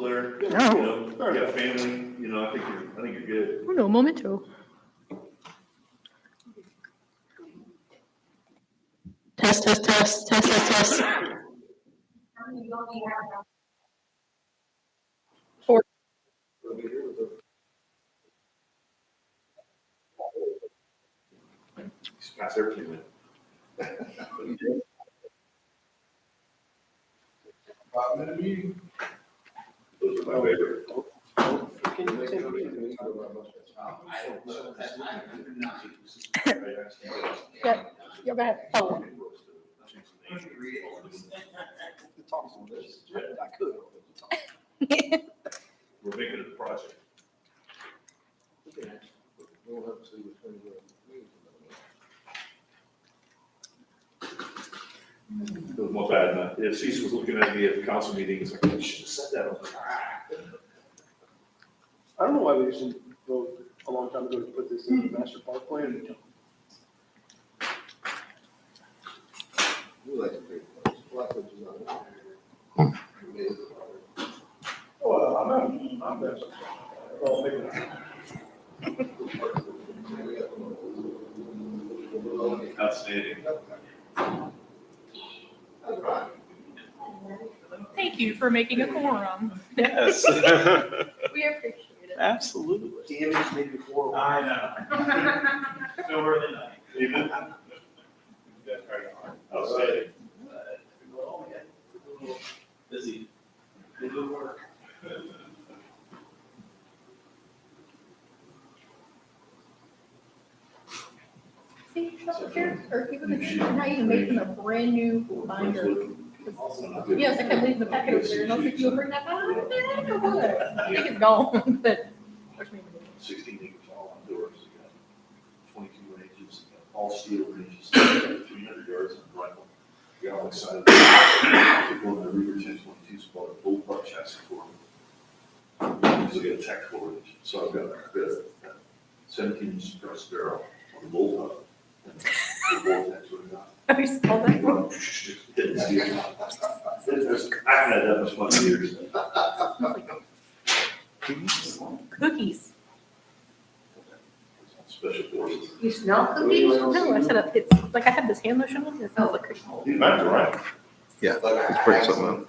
there, No. you got family, I think you're good. No momento. Test, test, test, test, test, test. Four. He's past everything, man. 5-minute meeting. Those are my favorite. Yep, you're back. Oh. We're making it a project. It was more bad, man. Yeah, Cece was looking at me at the council meeting, it's like, you should have said that. I was like, I don't know why we didn't vote a long time ago to put this in the master park plan. Well, I'm there. Well, maybe not. outstanding. Thank you for making a quorum. Yes, We appreciate it. absolutely. Damage made before. I know. No early night. Evening. Outstanding. Busy. Good work. See, shuffle chairs, or even not even making a brand new binder. Yes, I kept leaving the packet over there, and I was like, you'll bring that back? Or what? I think it's gone, but. 16 acres all outdoors, you got 22 ranges, you got all steel ranges, you got 300 yards of rifle. You got all excited. People in the Reaver 1022 spot, a bull buck chassis for them. So we got a tech for it. So I've got a 17-inch press barrel on the bull buck. And the vortex what we got. Have you saw that? I haven't had that much fun in years. Cookies. Special forces. You smell cookies? No, I said it's like I have this hand lotion on, it smells like cookies. He's back to right. Yeah, let's bring something up.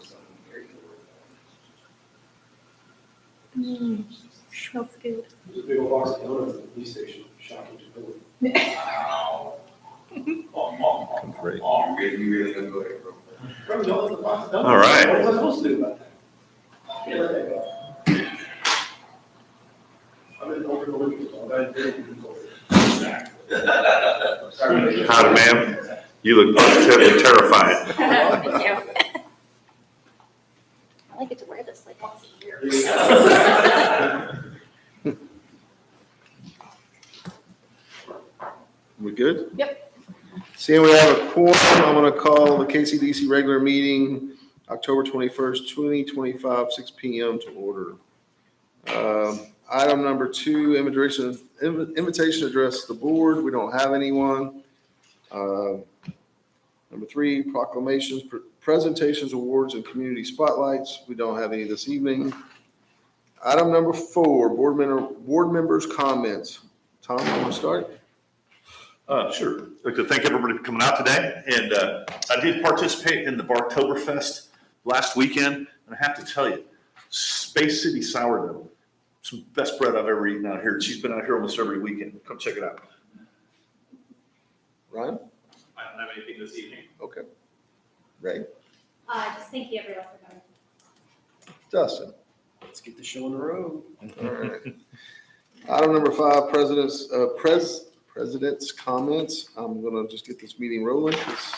Smells good. There's a big old box of donuts at the police station, shocking to believe. Great. You really gonna go there, bro? All right. What was I supposed to do about that? Can't let that go. I've been over the weekend, so I've been very. Howdy, ma'am. You look positively terrified. Thank you. I like it to wear this like once a year. We good? Yep. Seeing we have a quorum, I'm going to call the KCDC regular meeting, October 21st, 2025, 6 p.m. to order. Item number 2, invitation to address the board. We don't have anyone. Number 3, proclamations, presentations, awards, and community spotlights. We don't have any this evening. Item number 4, board members' comments. Tom, you want to start? Sure. I'd like to thank everybody for coming out today. And I did participate in the Barktoberfest last weekend. And I have to tell you, Space City sourdough, some best bread I've ever eaten out here. She's been out here almost every weekend. Come check it out. Ryan? I don't have anything this evening. Okay. Ray? Just thank you everyone for coming. Dustin? Let's get the show on the road. All right. Item number 5, President's comments. I'm gonna just get this meeting rolling because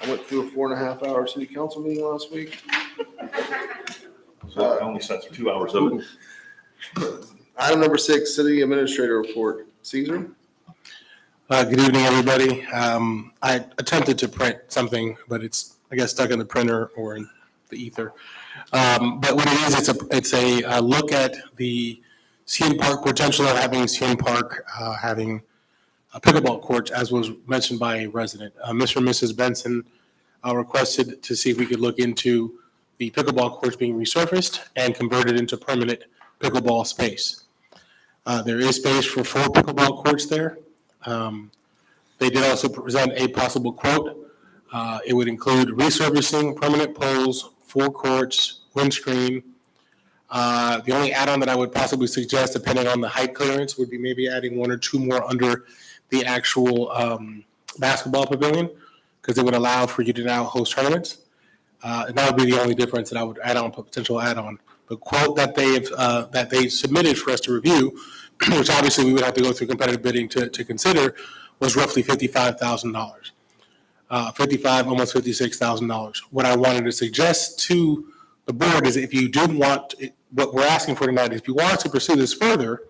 I went through a 4.5-hour city council meeting last week. So I only sat through 2 hours of it. Item number 6, city administrator report. Caesar? Good evening, everybody. I attempted to print something, but it's, I guess, stuck in the printer or in the ether. But what it is, it's a look at the CN Park, potential of having CN Park having a pickleball court, as was mentioned by a resident. Mr. and Mrs. Benson requested to see if we could look into the pickleball courts being resurfaced and converted into permanent pickleball space. There is space for 4 pickleball courts there. They did also present a possible quote. It would include resurfacing, permanent poles, 4 courts, windscreen. The only add-on that I would possibly suggest, depending on the height clearance, would be maybe adding 1 or 2 more under the actual basketball pavilion, because it would allow for you to now host tournaments. And that would be the only difference that I would add on, potential add-on. The quote that they submitted for us to review, which obviously we would have to go through competitive bidding to consider, was roughly $55,000. Almost $56,000. What I wanted to suggest to the board is, if you did want, what we're asking for tonight, if you want to pursue this further,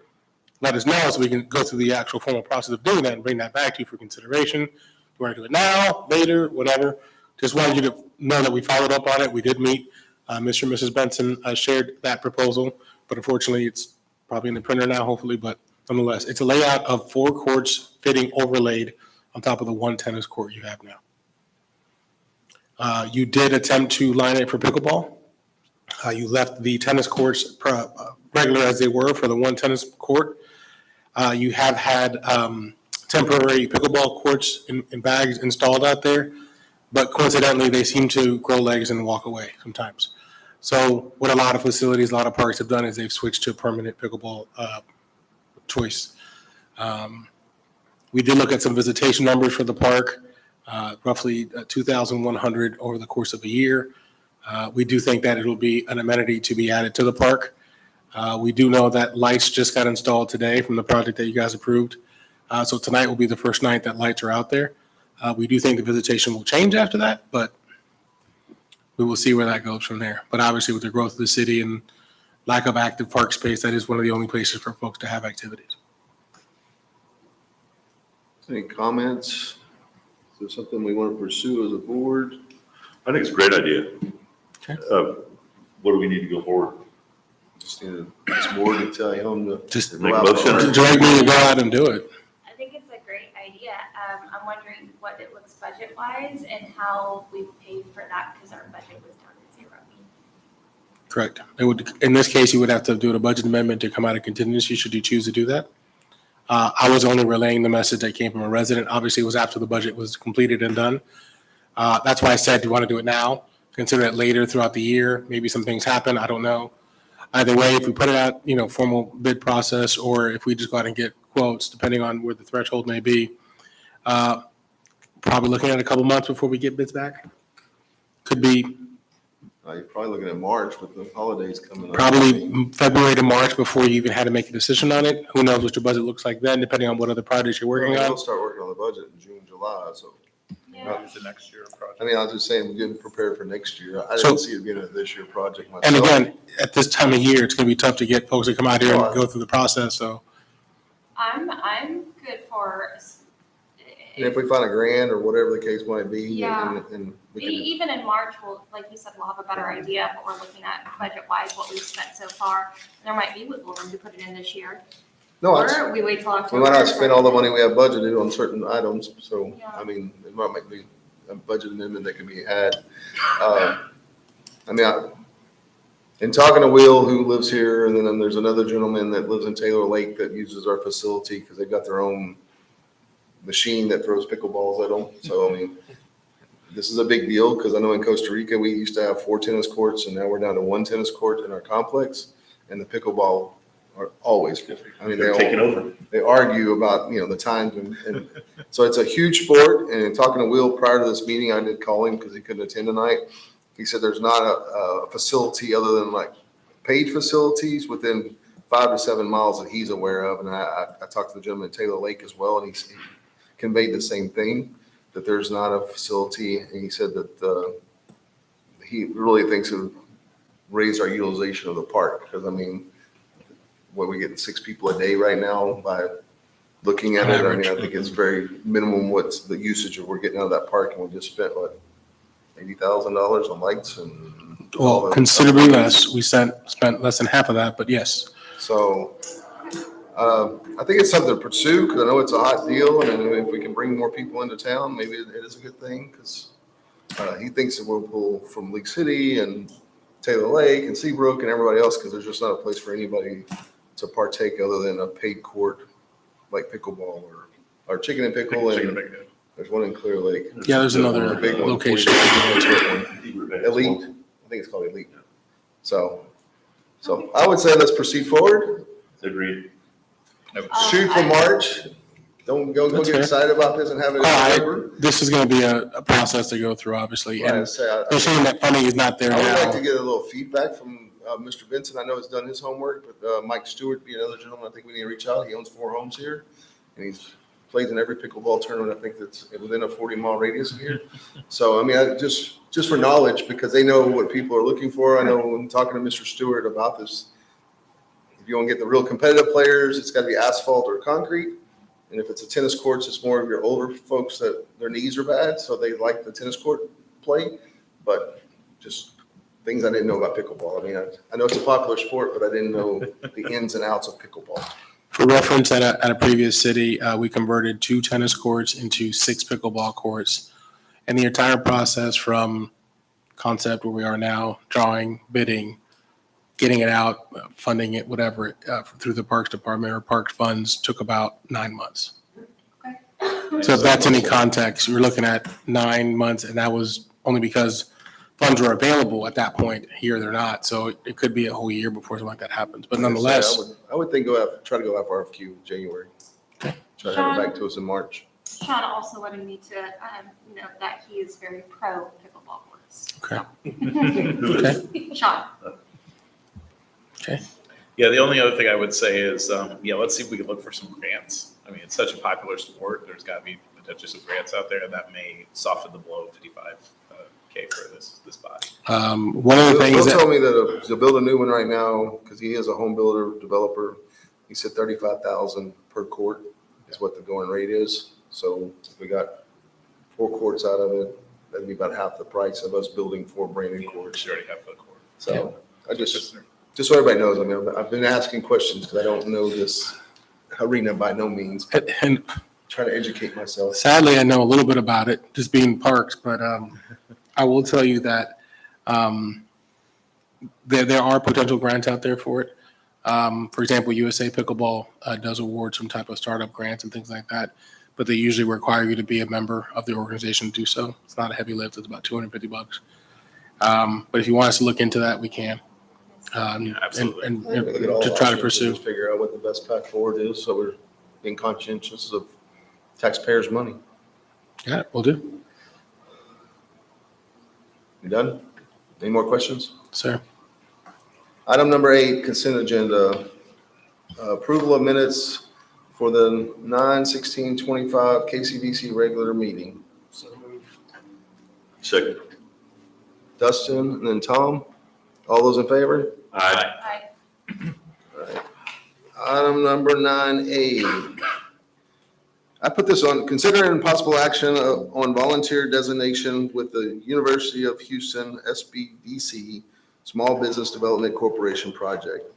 let us know so we can go through the actual formal process of doing that and bring that back to you for consideration. You want to do it now, later, whatever. Just wanted you to know that we followed up on it. We did meet. Mr. and Mrs. Benson shared that proposal, but unfortunately it's probably in the printer now, hopefully, but nonetheless, it's a layout of 4 courts fitting overlaid on top of the 1 tennis court you have now. You did attempt to line it for pickleball. You left the tennis courts regular as they were for the 1 tennis court. You have had temporary pickleball courts in bags installed out there, but coincidentally, they seem to grow legs and walk away sometimes. So what a lot of facilities, a lot of parks have done is they've switched to a permanent pickleball choice. We did look at some visitation numbers for the park, roughly 2,100 over the course of a year. We do think that it will be an amenity to be added to the park. We do know that lights just got installed today from the project that you guys approved. So tonight will be the first night that lights are out there. We do think the visitation will change after that, but we will see where that goes from there. But obviously, with the growth of the city and lack of active park space, that is one of the only places for folks to have activities. Any comments? Is there something we want to pursue as a board? I think it's a great idea. Okay. What do we need to go forward? Just need this board to tell him to. Just Make a motion. direct me to go out and do it. I think it's a great idea. I'm wondering what it looks budget-wise and how we paid for that, because our budget was down to 0. Correct. It would, in this case, you would have to do a budget amendment to come out of contingency should you choose to do that. I was only relaying the message that came from a resident. Obviously, it was after the budget was completed and done. That's why I said, do you want to do it now? Consider it later throughout the year. Maybe some things happen. I don't know. Either way, if we put it out, formal bid process, or if we just go out and get quotes, depending on where the threshold may be, probably looking at a couple months before we get bids back. Could be You're probably looking at March with the holidays coming up. probably February to March before you even had to make a decision on it. Who knows what your budget looks like then, depending on what other projects you're working We'll on. start working on the budget in June, July, so. Yeah. It's a next year project. I mean, I was just saying, we're getting prepared for next year. I So- didn't see it being a this year project myself. And again, at this time of year, it's going to be tough to get folks to come out here and go through the process, so. I'm good for. And if we find a grant or whatever the case might be, Yeah. and we can, Even in March, we'll, like you said, we'll have a better idea of what we're looking at budget-wise, what we've spent so far. There might be wiggle room to put it in this year. no, it's, Or we wait till we October. might not spend all the money we have budgeted on certain items, so, Yeah. I mean, it might make me a budget amendment that can be had. In talking to Will, who lives here, and then there's another gentleman that lives in Taylor Lake that uses our facility because they've got their own machine that throws pickleballs at them. So, I mean, this is a big deal because I know in Costa Rica, we used to have 4 tennis courts and now we're down to 1 tennis court in our complex. And the pickleball are always full. I mean, They're taking over. they argue about, the times and so it's a huge sport. And in talking to Will prior to this meeting, I did call him because he couldn't attend tonight. He said there's not a facility other than like paid facilities within 5 to 7 miles that he's aware of. And I talked to the gentleman at Taylor Lake as well, and he conveyed the same thing, that there's not a facility. And he said that he really thinks it would raise our utilization of the park. Because, I mean, what we getting 6 people a day right now by looking at it. I mean, I think it's very minimum what's the usage of we're getting out of that park. And we just spent, what, $80,000 on lights and. all Well, the- considerably less. We spent less than half of that, but yes. So I think it's something to pursue because I know it's a hot deal. And if we can bring more people into town, maybe it is a good thing because he thinks that we'll pull from League City and Taylor Lake and Seabrook and everybody else, because there's just not a place for anybody to partake other than a paid court like pickleball or chicken and pickle. Chicken And and bacon. there's one in Clear Lake. Yeah, there's another The big one, location. 45 Elite, I think it's called Elite. So I would say let's proceed forward. Agreed. Shoot for March. Don't go That's get fair. excited about this and have it in November. This is going to be a process to go through, obviously. Like I And say, they're saying that funding is not there I would like to now. get a little feedback from Mr. Benson. I know he's done his homework, but Mike Stewart be another gentleman I think we need to reach out. He owns 4 homes here, and he's plays in every pickleball tournament. I think that's within a 40-mile radius of here. So, I mean, just for knowledge, because they know what people are looking for. I know when talking to Mr. Stewart about this, if you want to get the real competitive players, it's got to be asphalt or concrete. And if it's a tennis courts, it's more of your older folks that their knees are bad, so they like the tennis court play. But just things I didn't know about pickleball. I mean, I know it's a popular sport, but I didn't know the ins and outs of pickleball. For reference, at a previous city, we converted 2 tennis courts into 6 pickleball courts. And the entire process from concept where we are now, drawing, bidding, getting it out, funding it, whatever, through the Parks Department or Parks funds took about 9 months. So if that's any context, you're looking at 9 months, and that was only because funds were available at that point. Here, they're not. So it could be a whole year before something like that happens. But nonetheless, I would think try to go out for RFQ in January. Try to have it back to us in March. Sean also wanted me to, note that he is very pro pickleball courts. Okay. Okay. Sean. Yeah, the only other thing I would say is, let's see if we can look for some grants. I mean, it's such a popular sport. There's got to be potentially some grants out there that may soften the blow of 55K for this body. one of the Bill things that. told me that to build a new one right now, because he is a home builder, developer, he said 35,000 per court is what the going rate is. So if we got 4 courts out of it, that'd be about half the price of us building 4 brand new courts. She already have the court. So I just so everybody knows, I mean, I've been asking questions because I don't know this arena by no means, but And trying to educate myself. sadly, I know a little bit about it, just being parks, but I will tell you that there are potential grants out there for it. For example, USA Pickleball does award some type of startup grants and things like that, but they usually require you to be a member of the organization to do so. It's not a heavy lift. It's about $250. But if you want us to look into that, we can. Absolutely. And Look at all to try to options and pursue. just figure out what the best path forward is, so we're being conscientious of taxpayers' money. Yeah, we'll do, You done? Any more questions? sir. Item number 8, consent agenda. Approval of minutes for the 9/16/25 KCDC regular meeting. Second. Dustin and then Tom. All those in favor? Aye. Item number 9A. I put this on, considering possible action on volunteer designation with the University of Houston SBDC Small Business Development Corporation project.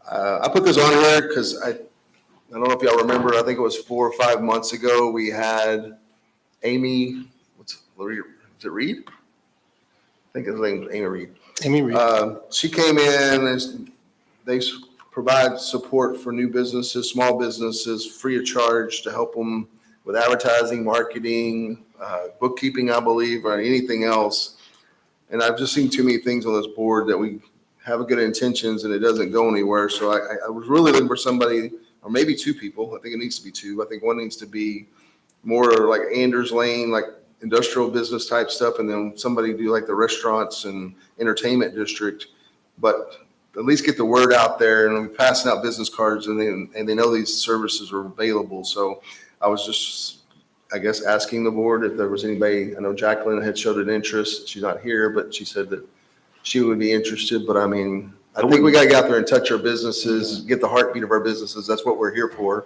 I put this on here because I don't know if y'all remember, I think it was 4 or 5 months ago, we had Amy, is it Reed? I think his name was Amy Reed. Amy Reed. She came in and they provide support for new businesses, small businesses, free of charge to help them with advertising, marketing, bookkeeping, I believe, or anything else. And I've just seen too many things on this board that we have good intentions and it doesn't go anywhere. So I was really looking for somebody, or maybe 2 people. I think it needs to be 2. I think one needs to be more like Anders Lane, like industrial business type stuff, and then somebody do like the restaurants and entertainment district. But at least get the word out there, and we're passing out business cards, and they know these services are available. So I was just, I guess, asking the board if there was anybody. I know Jacqueline had showed an interest. She's not here, but she said that she would be interested. But I mean, I think we got to get out there and touch our businesses, get the heartbeat of our businesses. That's what we're here for.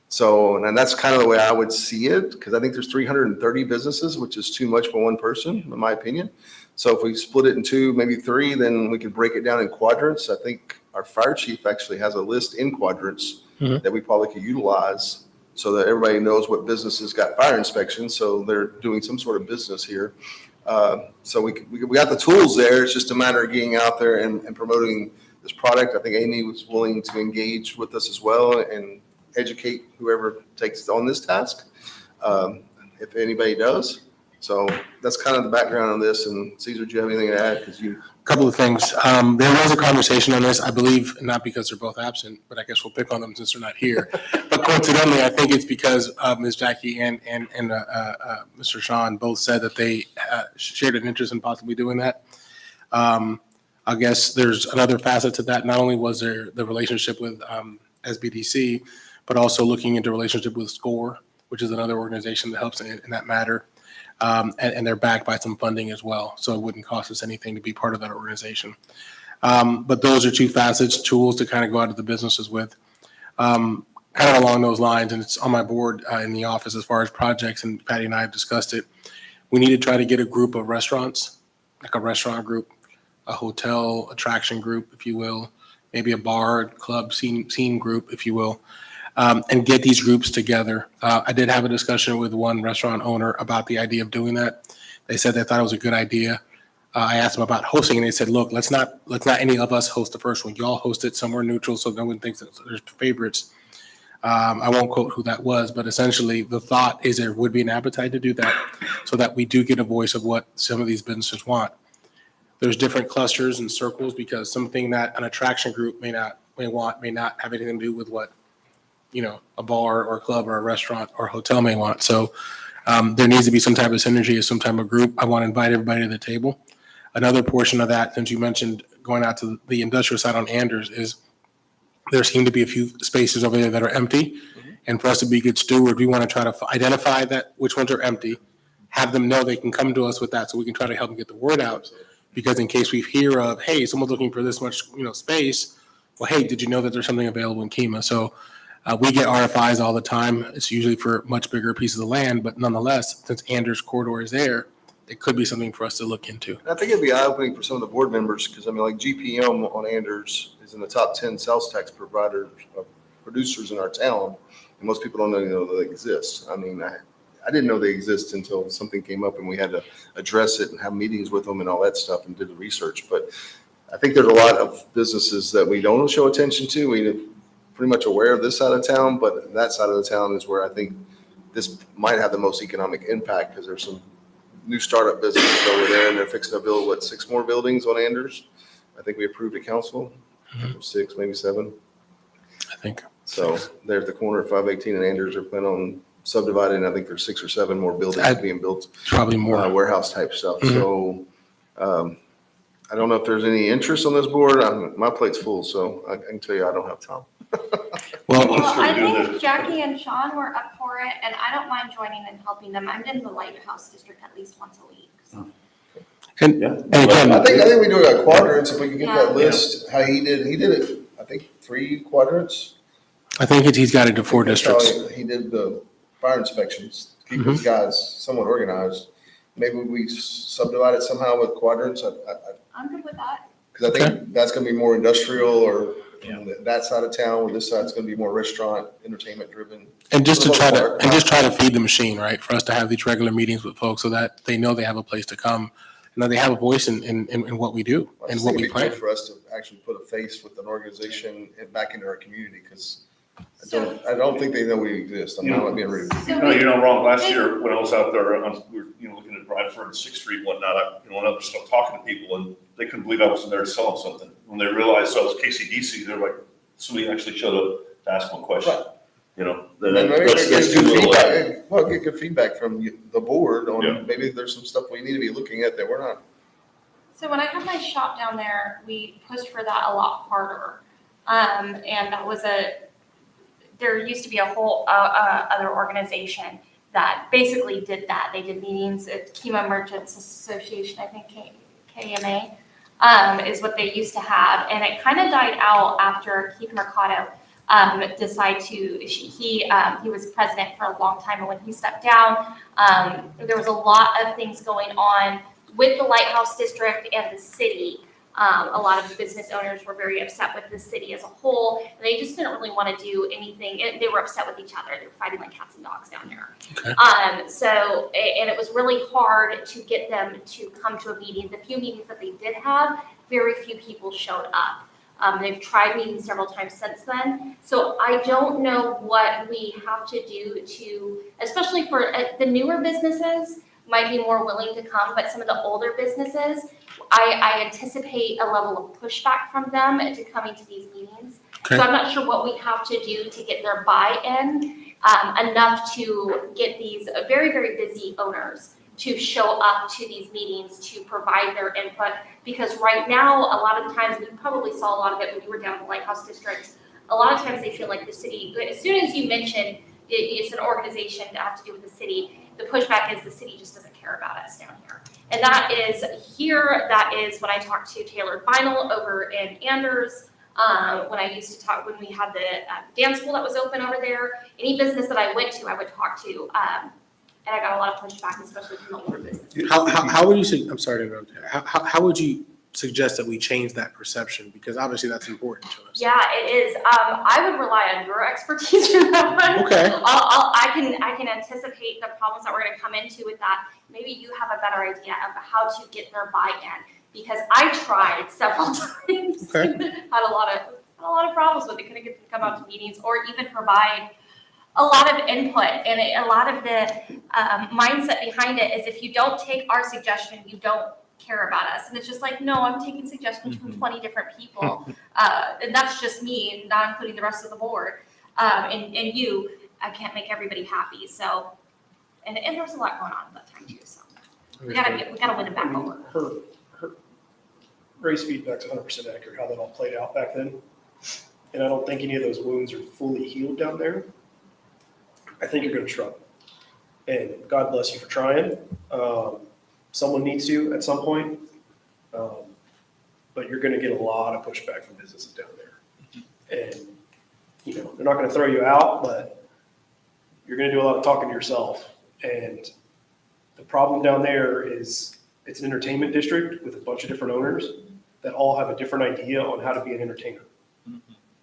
So, and that's kind of the way I would see it, because I think there's 330 businesses, which is too much for one person, in my opinion. So if we split it in 2, maybe 3, then we could break it down in quadrants. I think our fire chief actually has a list in quadrants that we probably could utilize so that everybody knows what businesses got fire inspections. So they're doing some sort of business here. So we got the tools there. It's just a matter of getting out there and promoting this product. I think Amy was willing to engage with us as well and educate whoever takes on this task, if anybody does. So that's kind of the background on this. And Caesar, do you have anything to add? Because you. Couple of things. There was a conversation on this, I believe, not because they're both absent, but I guess we'll pick on them since they're not here. But coincidentally, I think it's because Ms. Jackie and Mr. Sean both said that they shared an interest in possibly doing that. I guess there's another facet to that. Not only was there the relationship with SBDC, but also looking into relationship with SCORE, which is another organization that helps in that matter. And they're backed by some funding as well, so it wouldn't cost us anything to be part of that organization. But those are two facets, tools to kind of go out to the businesses with. Kind of along those lines, and it's on my board in the office as far as projects, and Patty and I have discussed it. We need to try to get a group of restaurants, like a restaurant group, a hotel attraction group, if you will, maybe a bar, club, scene group, if you will. And get these groups together. I did have a discussion with one restaurant owner about the idea of doing that. They said they thought it was a good idea. I asked them about hosting, and they said, "Look, let's not any of us host the first one. Y'all host it somewhere neutral, so no one thinks that there's favorites." I won't quote who that was, but essentially the thought is there would be an appetite to do that, so that we do get a voice of what some of these businesses want. There's different clusters and circles because something that an attraction group may not have anything to do with what a bar or a club or a restaurant or a hotel may want. So there needs to be some type of synergy or some type of group. I want to invite everybody to the table. Another portion of that, since you mentioned going out to the industrial side on Anders, is there seem to be a few spaces over there that are empty. Mm-hmm. And for us to be good steward, we want to try to identify which ones are empty, have them know they can come to us with that so we can try to help them get the word out. Because in case we hear of, hey, someone's looking for this much space, well, hey, did you know that there's something available in Kemah? So we get RFIs all the time. It's usually for much bigger pieces of land, but nonetheless, since Anders corridor is there, it could be something for us to look into. I think it'd be eye-opening for some of the board members because, like GPM on Anders is in the top 10 sales tax producers in our town, and most people don't know they exist. I mean, I didn't know they exist until something came up and we had to address it and have meetings with them and all that stuff and did the research. But I think there's a lot of businesses that we don't show attention to. We're pretty much aware of this side of town, but that side of the town is where I think this might have the most economic impact because there's some new startup businesses over there and they're fixing to build, 6 more buildings on Anders? I think we approved at council, 6, maybe 7. I think. So they're at the corner of 518 and Anders are planning on subdividing. I think there's 6 or 7 more buildings being built. Probably more. Warehouse type stuff. Mm-hmm. So I don't know if there's any interest on this board. My plate's full, so I can tell you I don't have time. Well, I think Jackie and Sean were up for it, and I don't mind joining and helping them. I'm in the Lighthouse District at least once a week. So. And again, I think we do it quadrants if we can get Yeah. that list. How he did it. I think 3 quadrants. I think he's got it to 4 That's how districts. He did the fire inspections, keep his guys somewhat organized. Maybe we subdivide it somehow with quadrants. I'm good with that. Because I think that's going to be more industrial or that side of town, where this side's going to be more restaurant, entertainment driven. And just to try to feed the machine, right? For us to have these regular meetings with folks so that they know they have a place to come and that they have a voice in what we do and what we plan. For us to actually put a face with an organization and back into our community because I don't think they know we exist. I'm not being rude. No, you're not wrong. Last year, when I was out there, we were, looking at Bradford and 6th Street and whatnot, when I was talking to people and they couldn't believe I wasn't there selling something. When they realized I was KCDC, they're like, somebody actually showed up to ask one question. Right. That's too little. Well, get good feedback from the board on Yeah. maybe there's some stuff we need to be looking at that we're not. So when I had my shop down there, we pushed for that a lot harder. And that was there used to be a whole other organization that basically did that. They did meetings at Kemah Merchants Association, I think KMA, is what they used to have. And it kind of died out after Keith Mercado decided to, he was president for a long time. And when he stepped down, there was a lot of things going on with the Lighthouse District and the city A lot of business owners were very upset with the city as a whole. And they just didn't really want to do anything. They were upset with each other. They were fighting like cats and dogs down there. Okay. And it was really hard to get them to come to a meeting. The few meetings that they did have, very few people showed up. They've tried meeting several times since then. So I don't know what we have to do to, especially for the newer businesses might be more willing to come, but some of the older businesses, I anticipate a level of pushback from them to coming to these meetings. Okay. So I'm not sure what we have to do to get their buy-in enough to get these very, very busy owners to show up to these meetings to provide their input. Because right now, a lot of times, we probably saw a lot of it when you were down in the Lighthouse District. A lot of times they feel like the city, as soon as you mention it's an organization that has to do with the city, the pushback is the city just doesn't care about us down here. And that is here, that is when I talked to Taylor Vinyl over in Anders, when I used to talk, when we had the dance school that was open over there, any business that I went to, I would talk to. And I got a lot of pushback, especially from the older businesses. How would you say, I'm sorry to interrupt you. How would you suggest that we change that perception? Because obviously that's important to us. Yeah, it is. I would rely on your expertise for that one. Okay. I can anticipate the problems that we're going to come into with that. Maybe you have a better idea of how to get their buy-in, because I tried several times. Okay. had a lot of problems with it. Couldn't get them to come out to meetings or even provide a lot of input, and a lot of the mindset behind it is if you don't take our suggestion, you don't care about us. And it's just like, no, I'm taking suggestions from 20 different people. And that's just me, not including the rest of the board. And you, I can't make everybody happy. So, and there's a lot going on at that time too. So we gotta win it back over. Her Ray's feedback's 100% accurate, how that all played out back then. And I don't think any of those wounds are fully healed down there. I think you're gonna struggle. And God bless you for trying. Someone needs to at some point. But you're gonna get a lot of pushback from businesses down there. And, you know, they're not gonna throw you out, but you're gonna do a lot of talking to yourself. And the problem down there is it's an entertainment district with a bunch of different owners that all have a different idea on how to be an entertainer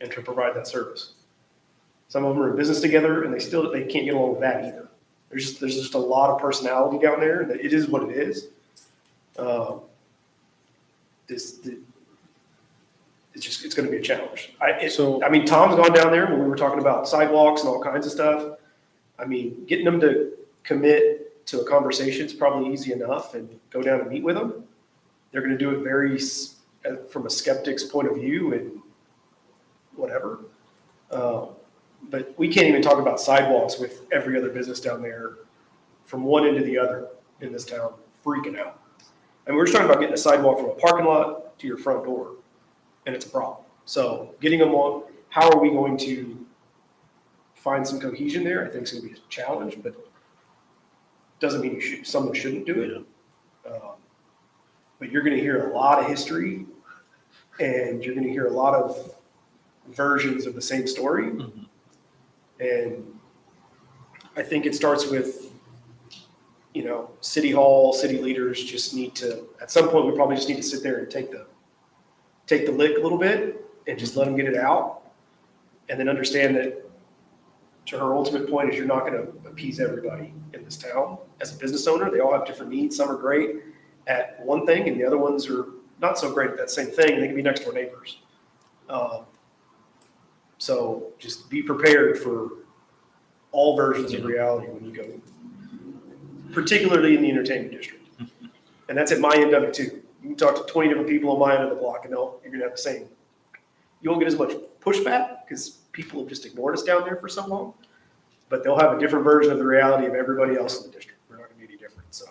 and to provide that service. Some of them are in business together and they can't get along with that either. There's just a lot of personality down there, and it is what it is. It's going to be a challenge. I mean, Tom's gone down there when we were talking about sidewalks and all kinds of stuff. I mean, getting them to commit to a conversation is probably easy enough, and go down and meet with them. They're going to do it very from a skeptic's point of view and whatever. But we can't even talk about sidewalks with every other business down there from one end to the other in this town freaking out. And we're just talking about getting a sidewalk from a parking lot to your front door, and it's a problem. So getting them on, how are we going to find some cohesion there? I think it's going to be a challenge, but doesn't mean someone shouldn't do it. But you're going to hear a lot of history, and you're going to hear a lot of versions of the same story. Mm-hmm. And I think it starts with, you know, City Hall, city leaders just need to, at some point, we probably just need to sit there and take the lick a little bit and just let them get it out. And then understand that, to her ultimate point, is you're not going to appease everybody in this town. As a business owner, they all have different needs. Some are great at one thing and the other ones are not so great at that same thing. They can be next door neighbors. So just be prepared for all versions of reality when you go, particularly in the entertainment district. And that's at my end of it too. You can talk to 20 different people on my end of the block and you're going to have the same. You won't get as much pushback because people have just ignored us down there for so long, but they'll have a different version of the reality of everybody else in the district. We're not going to be any different. So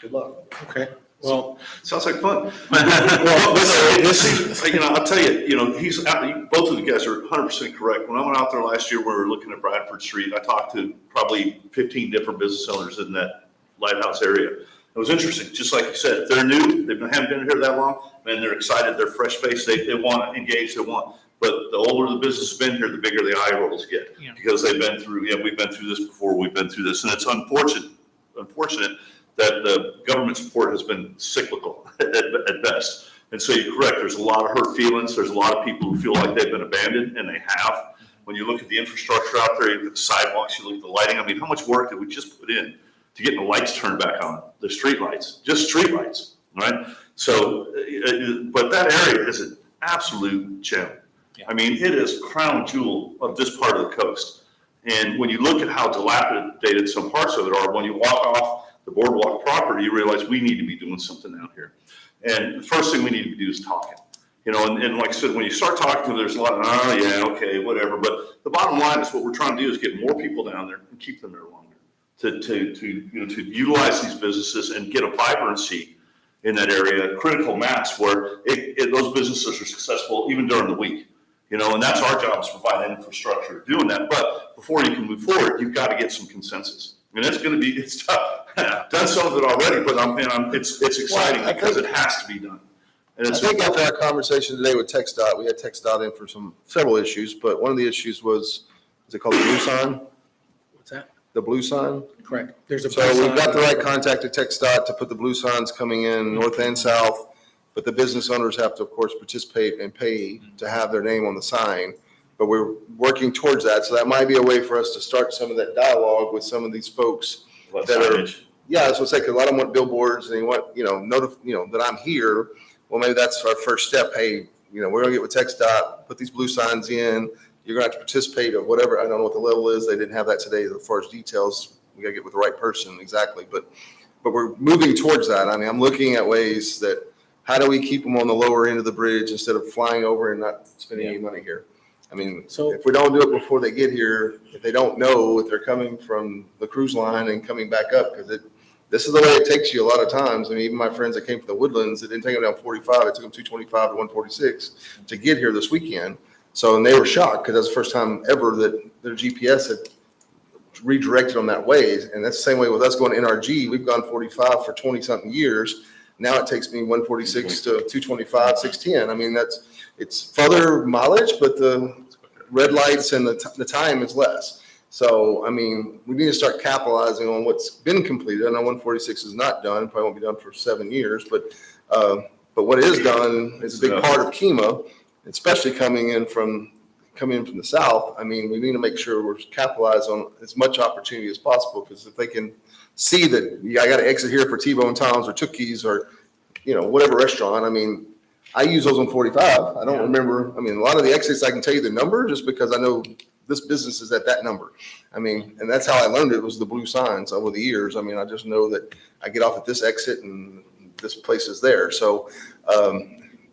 good luck. Okay. Well, Sounds like fun. I'll tell you, he's out, both of you guys are 100% correct. When I went out there last year, we were looking at Bradford Street. I talked to probably 15 different business owners in that Lighthouse area. It was interesting. Just like you said, they're new. They haven't been here that long, and they're excited. They're fresh faced. They want to engage. They want. But the older the business has been here, the bigger the eye rolls get because they've been through. We've been through this before. We've been through this, and it's unfortunate that the government support has been cyclical. at best. And so you're correct, there's a lot of hurt feelings, there's a lot of people who feel like they've been abandoned, and they have. When you look at the infrastructure out there, you look at the sidewalks, you look at the lighting, I mean, how much work did we just put in to get the lights turned back on, the street lights, just street lights, right? So, but that area is an absolute gem. Yeah. I mean, it is crown jewel of this part of the coast. And when you look at how dilapidated some parts of it are, when you walk off the boardwalk property, you realize we need to be doing something out here. And the first thing we need to do is talking. And like I said, when you start talking to them, there's a lot of, oh yeah, okay, whatever. But the bottom line is what we're trying to do is get more people down there and keep them there longer. To utilize these businesses and get a vibrancy in that area, critical mass where those businesses are successful even during the week. And that's our job, is to provide infrastructure doing that. But before you can move forward, you've got to get some consensus. And it's tough. I've done some of it already, but it's exciting because it has to be done. And I think after our conversation today with TxDOT, we had TxDOT in for several issues, but one of the issues was it called the blue sign? What's that? The blue sign? Correct. There's a. So we've got the right contact at TxDOT to put the blue signs coming in north and south, but the business owners have to, of course, participate and pay to have their name on the sign. But we're working towards that, so that might be a way for us to start some of that dialogue with some of these folks that are. Yeah, that's what's like. A lot of them want billboards, and they want that I'm here. Well, maybe that's our first step. Hey, we're gonna get with TxDOT, put these blue signs in. You're gonna have to participate or whatever. I don't know what the level is. They didn't have that today as far as details. We gotta get with the right person exactly, but we're moving towards that. I mean, I'm looking at ways that how do we keep them on the lower end of the bridge instead of flying over and not spending any money here? I mean, So- if we don't do it before they get here, if they don't know if they're coming from the cruise line and coming back up, because this is the way it takes you a lot of times. I mean, even my friends that came from the Woodlands, it didn't take them down 45, it took them 225 to 146 to get here this weekend. So, and they were shocked because that's the first time ever that their GPS had redirected them that way. And that's the same way with us going to NRG. We've gone 45 for 20 something years. Now it takes me 146 to 225, 610. I mean, it's further mileage, but the red lights and the time is less. So, I mean, we need to start capitalizing on what's been completed. I know 146 is not done, probably won't be done for 7 years, but what is done is a big part of KEMA, especially coming in from the south. I mean, we need to make sure we're capitalizing on as much opportunity as possible, because if they can see that, I got to exit here for T-Bone Tom's or Tookies or, whatever restaurant. I mean, I use those on 45. I don't remember. I mean, a lot of the exits, I can tell you the number just because I know this business is at that number. I mean, and that's how I learned it, was the blue signs over the years. I mean, I just know that I get off at this exit and this place is there. So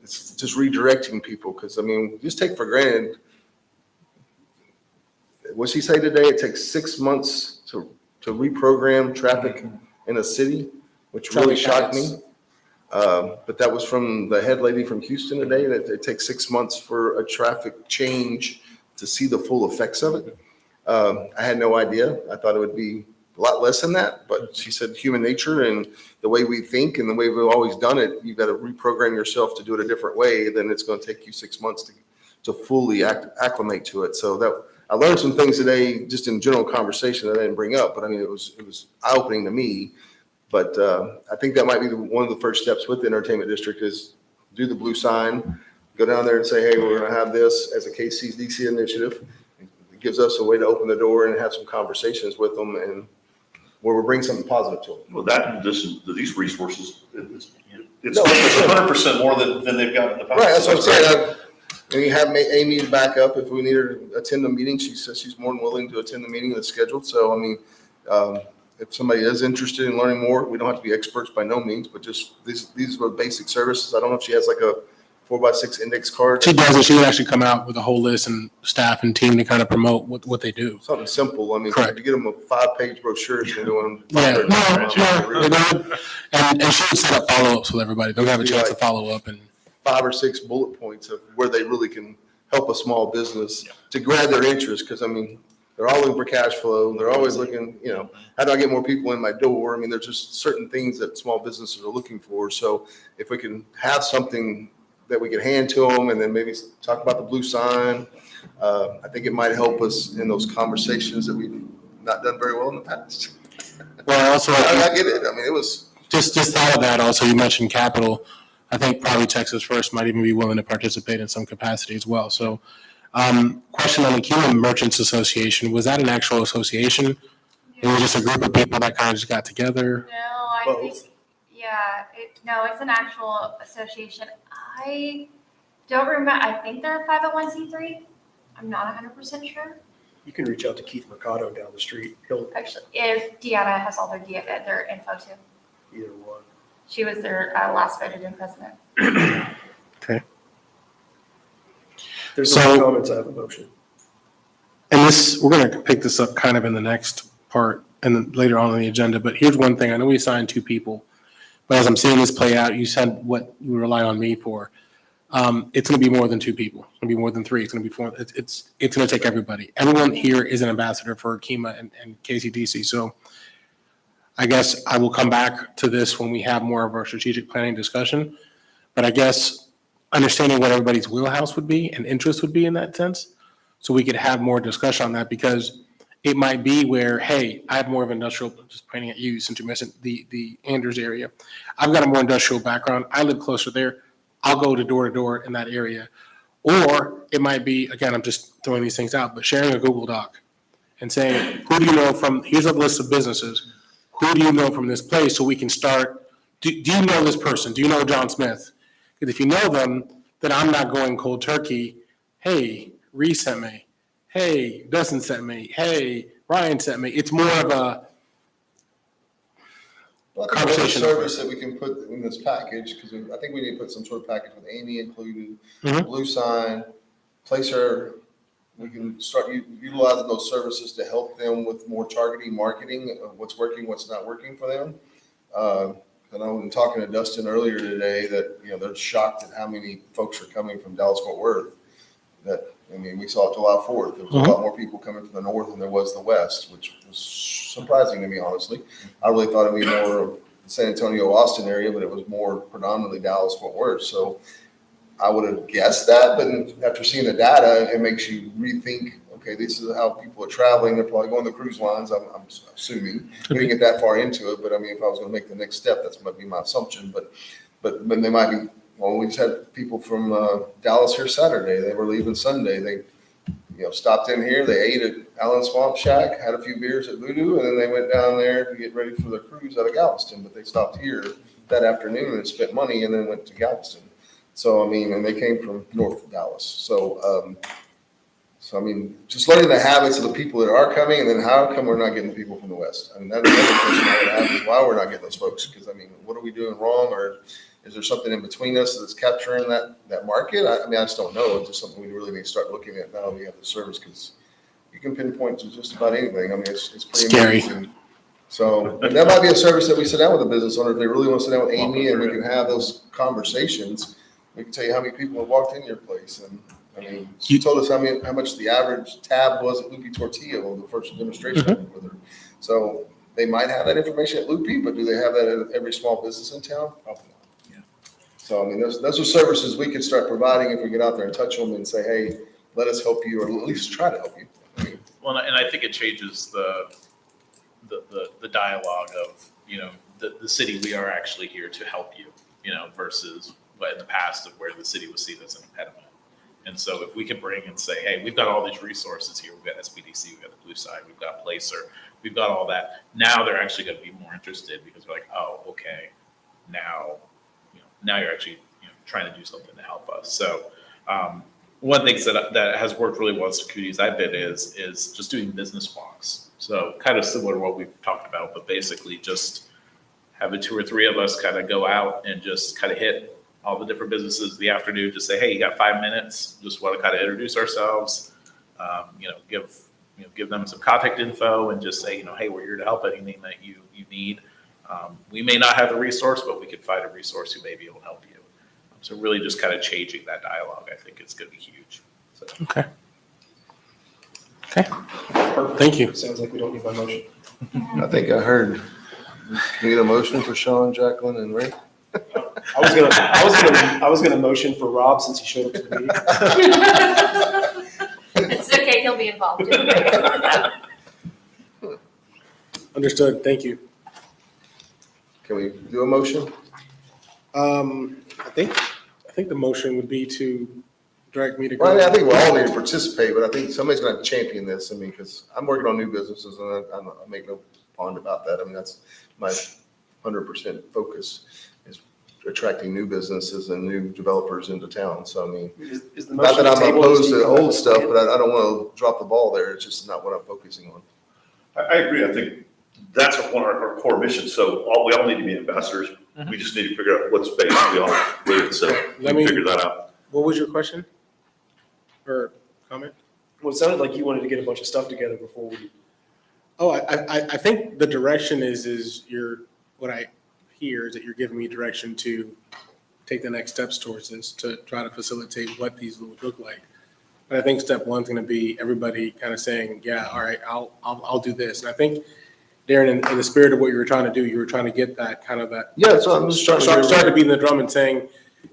it's just redirecting people, because, I mean, just take for granted. What's he say today? It takes 6 months to reprogram traffic in a city, which really shocked me. But that was from the head lady from Houston today, that it takes 6 months for a traffic change to see the full effects of it. I had no idea. I thought it would be a lot less than that, but she said human nature and the way we think and the way we've always done it, you've got to reprogram yourself to do it a different way. Then it's going to take you 6 months to fully acclimate to it. So that I learned some things today, just in general conversation that I didn't bring up, but I mean, it was eye-opening to me. But I think that might be one of the first steps with the entertainment district, is do the blue sign, go down there and say, hey, we're going to have this as a KCDC initiative. It gives us a way to open the door and have some conversations with them, and where we bring something positive to them. Well, that in addition to these resources, it's 100% more than they've got in the past. Right, that's what I'm saying. And you have Amy back up if we need her to attend the meeting. She says she's more than willing to attend the meeting that's scheduled. So, I mean, if somebody is interested in learning more, we don't have to be experts by no means, but just these are basic services. I don't know if she has like a 4x6 index card. She doesn't. She would actually come out with a whole list and staff and team to kind of promote what they do. Something simple. I mean, Correct. to get them a 5-page brochure, it's doing. Yeah, and she would set up follow-ups with everybody. They'll have a chance to follow up and 5 or 6 bullet points of where they really can help a small business to grab their interest. Because, I mean, they're all looking for cash flow. They're always looking, how do I get more people in my door? I mean, there's just certain things that small businesses are looking for. So if we can have something that we can hand to them and then maybe talk about the blue sign, I think it might help us in those conversations that we've not done very well in the past. well, also I get it. I mean, it was Just thought of that also, you mentioned capital. I think probably Texas First might even be willing to participate in some capacity as well. So, question on the Cuban Merchants Association, was that an actual association? It was just a group of people that kind of just got together? No, I think, yeah, no, it's an actual association. I don't remember, I think they're a 501c3. I'm not 100% sure. You can reach out to Keith Mercado down the street. He'll Actually, if Deanna has all their info too. either one. She was their last voted in president. There's So- no comments, I have a motion. And this, we're going to pick this up kind of in the next part and then later on the agenda, but here's one thing. I know we assigned 2 people, but as I'm seeing this play out, you said what you rely on me for. It's going to be more than 2 people. It's going to be more than 3. It's going to be 4. It's going to take everybody. Everyone here is an ambassador for KEMA and KCDC. So I guess I will come back to this when we have more of our strategic planning discussion. But I guess understanding what everybody's wheelhouse would be and interest would be in that sense, so we could have more discussion on that, because it might be where, hey, I have more of industrial, just pointing at you since you mentioned the Andrews area. I've got a more industrial background. I live closer there. I'll go to door in that area. Or it might be, again, I'm just throwing these things out, but sharing a Google Doc and saying, who do you know from, here's a list of businesses. Who do you know from this place, so we can start, do you know this person? Do you know John Smith? Because if you know them, then I'm not going cold turkey. Hey, Reese sent me. Hey, Dustin sent me. Hey, Ryan sent me. It's more of a, Well, I think there's a service that we can put in this package, because I think we need to put some sort of package with Amy included, Mhm. Blue Sign, Placer. We can start utilizing those services to help them with more targeting marketing of what's working, what's not working for them. And I was talking to Dustin earlier today that, they're shocked at how many folks are coming from Dallas-Fort Worth. We saw it July 4th. There was a lot more people coming from the north than there was the west, which was surprising to me, honestly. I really thought it'd be more of the San Antonio, Austin area, but it was more predominantly Dallas-Fort Worth. So I would have guessed that, but after seeing the data, it makes you rethink, okay, this is how people are traveling. They're probably going to cruise lines, I'm assuming. We didn't get that far into it, but if I was going to make the next step, that's might be my assumption. But they might be, well, we just had people from Dallas here Saturday. They were leaving Sunday. They, stopped in here. They ate at Allen Swamp Shack, had a few beers at Voodoo, and then they went down there to get ready for their cruise out of Galveston. But they stopped here that afternoon and spent money and then went to Galveston. So, and they came from north of Dallas. So, just learning the habits of the people that are coming, and then how come we're not getting people from the west? That's another question I would have, is why we're not getting those folks? Because, what are we doing wrong? Or is there something in between us that's capturing that market? I just don't know. It's just something we really need to start looking at now that we have the service, because you can pinpoint to just about anything. It's pretty Scary. amazing. So that might be a service that we sit down with a business owner. If they really want to sit down with Amy and we can have those conversations, we can tell you how many people have walked in your place. And she told us how much the average tab was at Lupe Tortilla on the first demonstration I did with her. So they might have that information at Lupe, but do they have that at every small business in town? Probably not. Yeah. So those are services we could start providing if we get out there and touch them and say, hey, let us help you, or at least try to help you. Well, and I think it changes the dialogue of, the city, we are actually here to help you, versus what in the past of where the city was seen as an impediment. And so if we can bring and say, hey, we've got all these resources here, we've got SBDC, we've got the Blue Side, we've got Placer, we've got all that. Now they're actually going to be more interested, because they're like, oh, okay, now you're actually trying to do something to help us. So one thing that has worked really well as communities I've been is just doing business walks. So kind of similar to what we've talked about, but basically just having 2 or 3 of us kind of go out and just kind of hit all the different businesses in the afternoon, just say, hey, you got 5 minutes, just want to kind of introduce ourselves, give them some contact info and just say, hey, we're here to help anything that you need. We may not have the resource, but we can find a resource who may be able to help you. So really just kind of changing that dialogue, I think is going to be huge. So. Okay. Thank you. Sounds like we don't need my motion. I think I heard, need a motion for Sean, Jacqueline, and Ray? I was gonna motion for Rob since he showed up to the meeting. It's okay, he'll be involved. Understood. Thank you. Can we do a motion? I think the motion would be to direct me to go. Well, I mean, I think we all need to participate, but I think somebody's gonna have to champion this. I mean, because I'm working on new businesses and I make no pond about that. I mean, that's my 100% focus is attracting new businesses and new developers into town. So, I mean, Is the not motion that I'm table opposed this to evening? old stuff, but I don't want to drop the ball there. It's just not what I'm focusing on. I agree. I think that's one of our core missions. So we all need to be ambassadors. We just need to figure out what space we all live in. So Let we me- figure that out. What was your question? Or comment? Well, it sounded like you wanted to get a bunch of stuff together before we. Oh, I think the direction is what I hear is that you're giving me direction to take the next steps towards this, to try to facilitate what these would look like. But I think step one's gonna be everybody kind of saying, yeah, all right, I'll do this. And I think, Darren, in the spirit of what you were trying to do, you were trying to get that kind of that. Yeah, so I'm just trying to. Start to beat the drum and saying,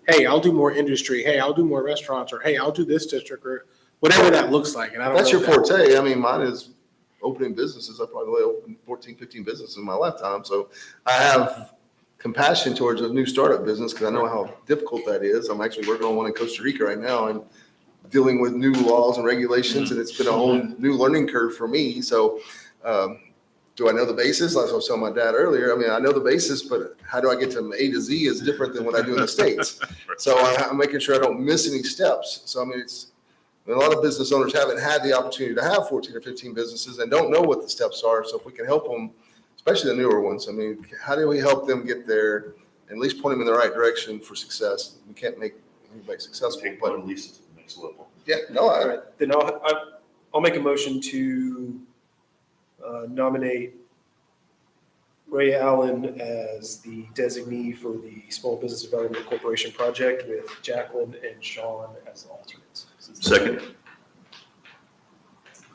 hey, I'll do more industry, hey, I'll do more restaurants, or hey, I'll do this district, or whatever that looks like. And I don't know. That's your if that- forte. I mean, mine is opening businesses. I probably opened 14, 15 businesses in my lifetime. So I have compassion towards a new startup business because I know how difficult that is. I'm actually working on one in Costa Rica right now and dealing with new laws and regulations, and it's been a whole new learning curve for me. So do I know the basis? Like I was telling my dad earlier, I mean, I know the basis, but how do I get to A to Z is different than what I do in the States. So I'm making sure I don't miss any steps. So, I mean, a lot of business owners haven't had the opportunity to have 14 or 15 businesses and don't know what the steps are. So if we can help them, especially the newer ones, I mean, how do we help them get there and at least point them in the right direction for success? We can't make anybody successful, Take but one at least to the next level. yeah, no, All right, then I'll make a motion to nominate Ray Allen as the designee for the Small Business Development Corporation project with Jacqueline and Sean as the alternates. Second.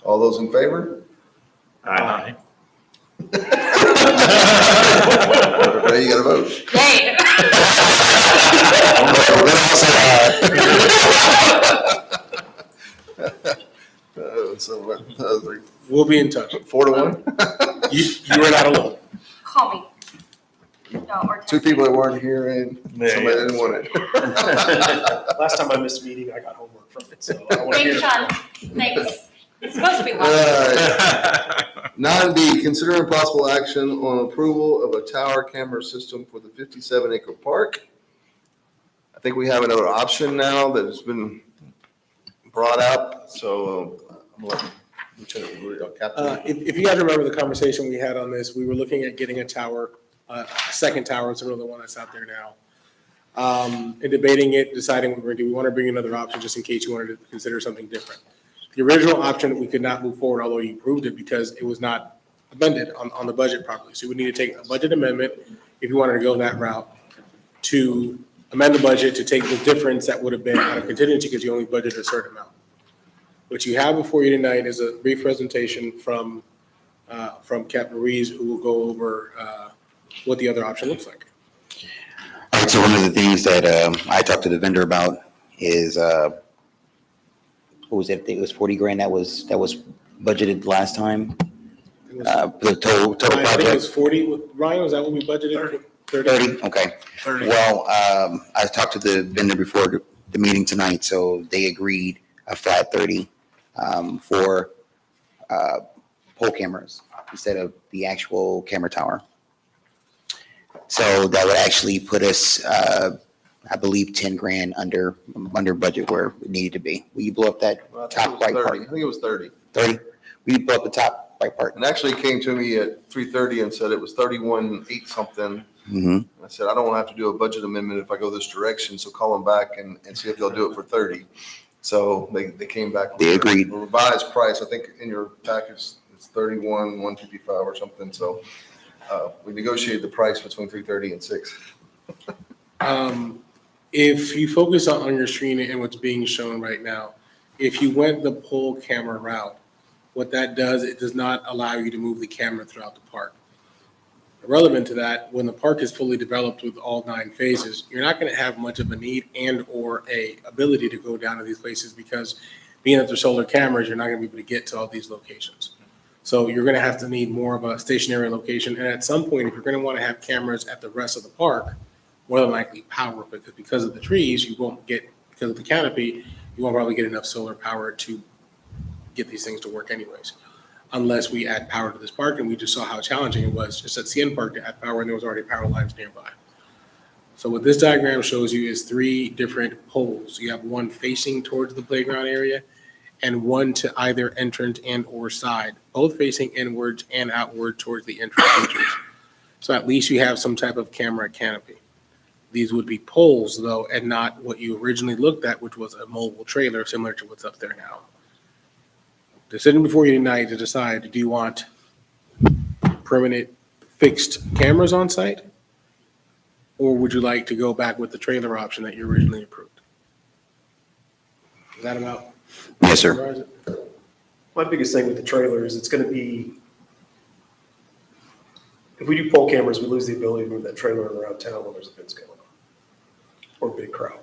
all those in favor? Aye. Ray, you got to vote. Yay. So what, We'll be in touch. 4-1? You are not alone. Call me. No, or Two text me. people that weren't here and somebody that didn't want it. Last time I missed a meeting, I got homework from it, so I want to hear. Thanks, Sean. Thanks. It's supposed to be All one. right. 9B, considering possible action on approval of a tower camera system for the 57-acre park. I think we have another option now that has been brought up, so I'm going to let Lieutenant Rudy, Captain. If you guys remember the conversation we had on this, we were looking at getting a tower, a second tower, similar to the one that's out there now. And debating it, deciding what we're going to do. We want to bring another option just in case you wanted to consider something different. The original option, we could not move forward, although you approved it because it was not amended on the budget properly. So we need to take a budget amendment, if you wanted to go that route, to amend the budget to take the difference that would have been out of contingency because you only budgeted a certain amount. What you have before you tonight is a brief presentation from Captain Ruiz, who will go over what the other option looks like. All right, so one of the things that I talked to the vendor about is, what was it? It was 40 grand that was budgeted last time. It was- The total I think it was project. 40. Ryan, was that what we budgeted? 30, okay. 30. Well, I talked to the vendor before the meeting tonight, so they agreed a flat 30 for pole cameras instead of the actual camera tower. So that would actually put us, I believe, 10 grand under budget where it needed to be. Will you blow up that I think it top was right 30. part? I think it was 30. 30? Will you blow up the top right part? And actually came to me at 3:30 and said it was 31.8 something. Mm-hmm. I said, I don't want to have to do a budget amendment if I go this direction, so call them back and see if they'll do it for 30. So they came back. with They agreed. a revised price. I think in your package, it's 31,155 or something. So we negotiated the price between 3:30 and 6. If you focus on your screen and what's being shown right now, if you went the pole camera route, what that does, it does not allow you to move the camera throughout the park. Relevant to that, when the park is fully developed with all 9 phases, you're not going to have much of a need and or a ability to go down to these places because being that they're solar cameras, you're not going to be able to get to all these locations. So you're gonna have to need more of a stationary location, and at some point, if you're gonna wanna have cameras at the rest of the park, more than likely power, because of the trees, you won't get, because of the canopy, you won't probably get enough solar power to get these things to work anyways. Unless we add power to this park, and we just saw how challenging it was just at CN Park to add power, and there was already power lines nearby. So what this diagram shows you is 3 different poles. You have one facing towards the playground area, and one to either entrance and or side, both facing inwards and outward towards the entrance features. So at least you have some type of camera canopy. These would be poles though, and not what you originally looked at, which was a mobile trailer similar to what's up there now. Decision before you tonight to decide, do you want permanent fixed cameras on site? Or would you like to go back with the trailer option that you originally approved? Is that about? Yes, sir. My biggest thing with the trailer is it's gonna be, if we do pole cameras, we lose the ability to move that trailer around town when there's events going on. Or a big crowd.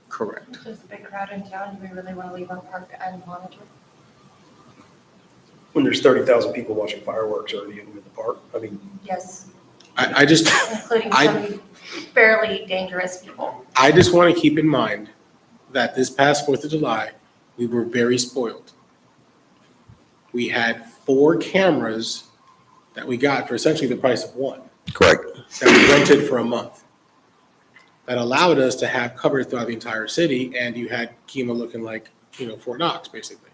Correct. There's a big crowd in town. Do we really want to leave our park unmonitored? When there's 30,000 people watching fireworks already in the park, I mean, Yes, I just including I- some fairly dangerous people. want to keep in mind that this past 4th of July, we were very spoiled. We had 4 cameras that we got for essentially the price of 1, Correct. that we rented for a month. That allowed us to have coverage throughout the entire city, and you had Kima looking like, Fort Knox, basically.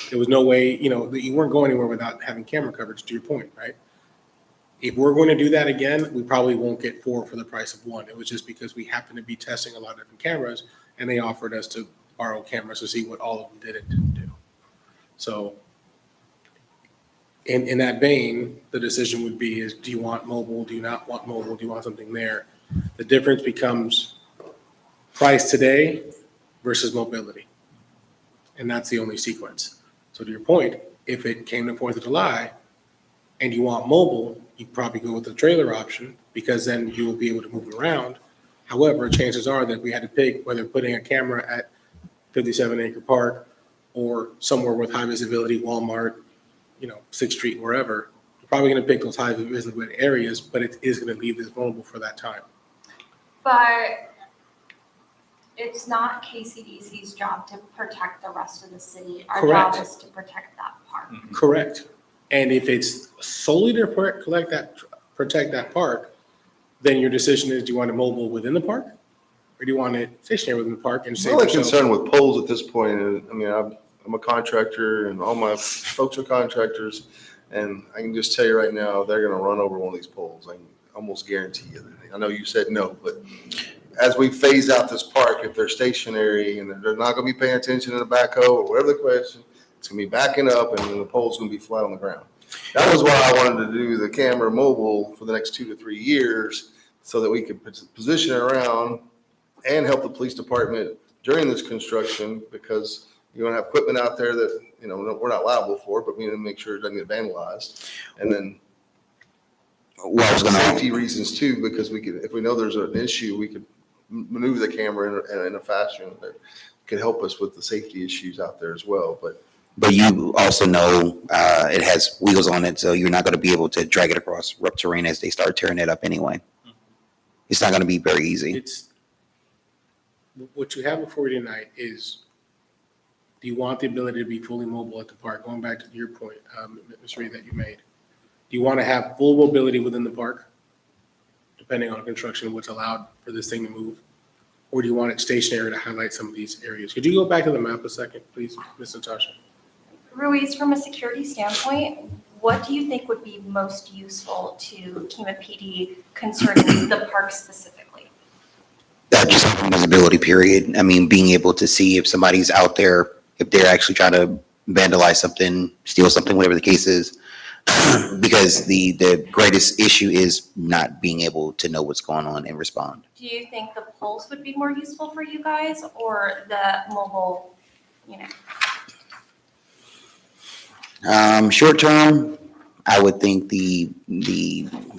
There was no way, that you weren't going anywhere without having camera coverage, to your point, right? If we're going to do that again, we probably won't get 4 for the price of 1. It was just because we happened to be testing a lot of different cameras, and they offered us to borrow cameras to see what all of them did and didn't do. So in that vein, the decision would be is, do you want mobile? Do you not want mobile? Do you want something there? The difference becomes price today versus mobility. And that's the only sequence. So to your point, if it came to 4th of July and you want mobile, you probably go with the trailer option because then you will be able to move it around. However, chances are that we had to pick whether putting a camera at 57 Acre Park or somewhere with high visibility, Walmart, 6th Street, wherever, you're probably going to pick those high visibility areas, but it is going to leave this vulnerable for that time. But it's not KCDC's job to protect the rest of the city. Our job Correct. is to protect that park. Correct. And if it's solely to protect that park, then your decision is, do you want it mobile within the park? Or do you want it stationary within the park and I'm save only yourself? concerned with poles at this point. I mean, I'm a contractor and all my folks are contractors. And I can just tell you right now, they're gonna run over one of these poles. I can almost guarantee you. I know you said no, but as we phase out this park, if they're stationary and they're not gonna be paying attention to the backhoe or whatever the question, it's gonna be backing up and then the pole's gonna be flat on the ground. That was why I wanted to do the camera mobile for the next 2 to 3 years so that we could position it around and help the police department during this construction because you're gonna have equipment out there that, we're not liable for, but we need to make sure it doesn't get vandalized. And then Well, I was gonna, safety reasons too, because we could, if we know there's an issue, we could maneuver the camera in a fashion that could help us with the safety issues out there as well, but you also know, it has wheels on it, so you're not gonna be able to drag it across rough terrain as they start tearing it up anyway. It's not gonna be very easy. It's, what you have before you tonight is, do you want the ability to be fully mobile at the park? Going back to your point, Ms. Reed, that you made. Do you want to have full mobility within the park, depending on construction and what's allowed for this thing to move? Or do you want it stationary to highlight some of these areas? Could you go back to the map a second, please, Ms. Natasha? Ruiz, from a security standpoint, what do you think would be most useful to Kima PD concerning the park specifically? That just having visibility period. I mean, being able to see if somebody's out there, if they're actually trying to vandalize something, steal something, whatever the case is. Because the greatest issue is not being able to know what's going on and respond. Do you think the poles would be more useful for you guys or the mobile, Short term, I would think the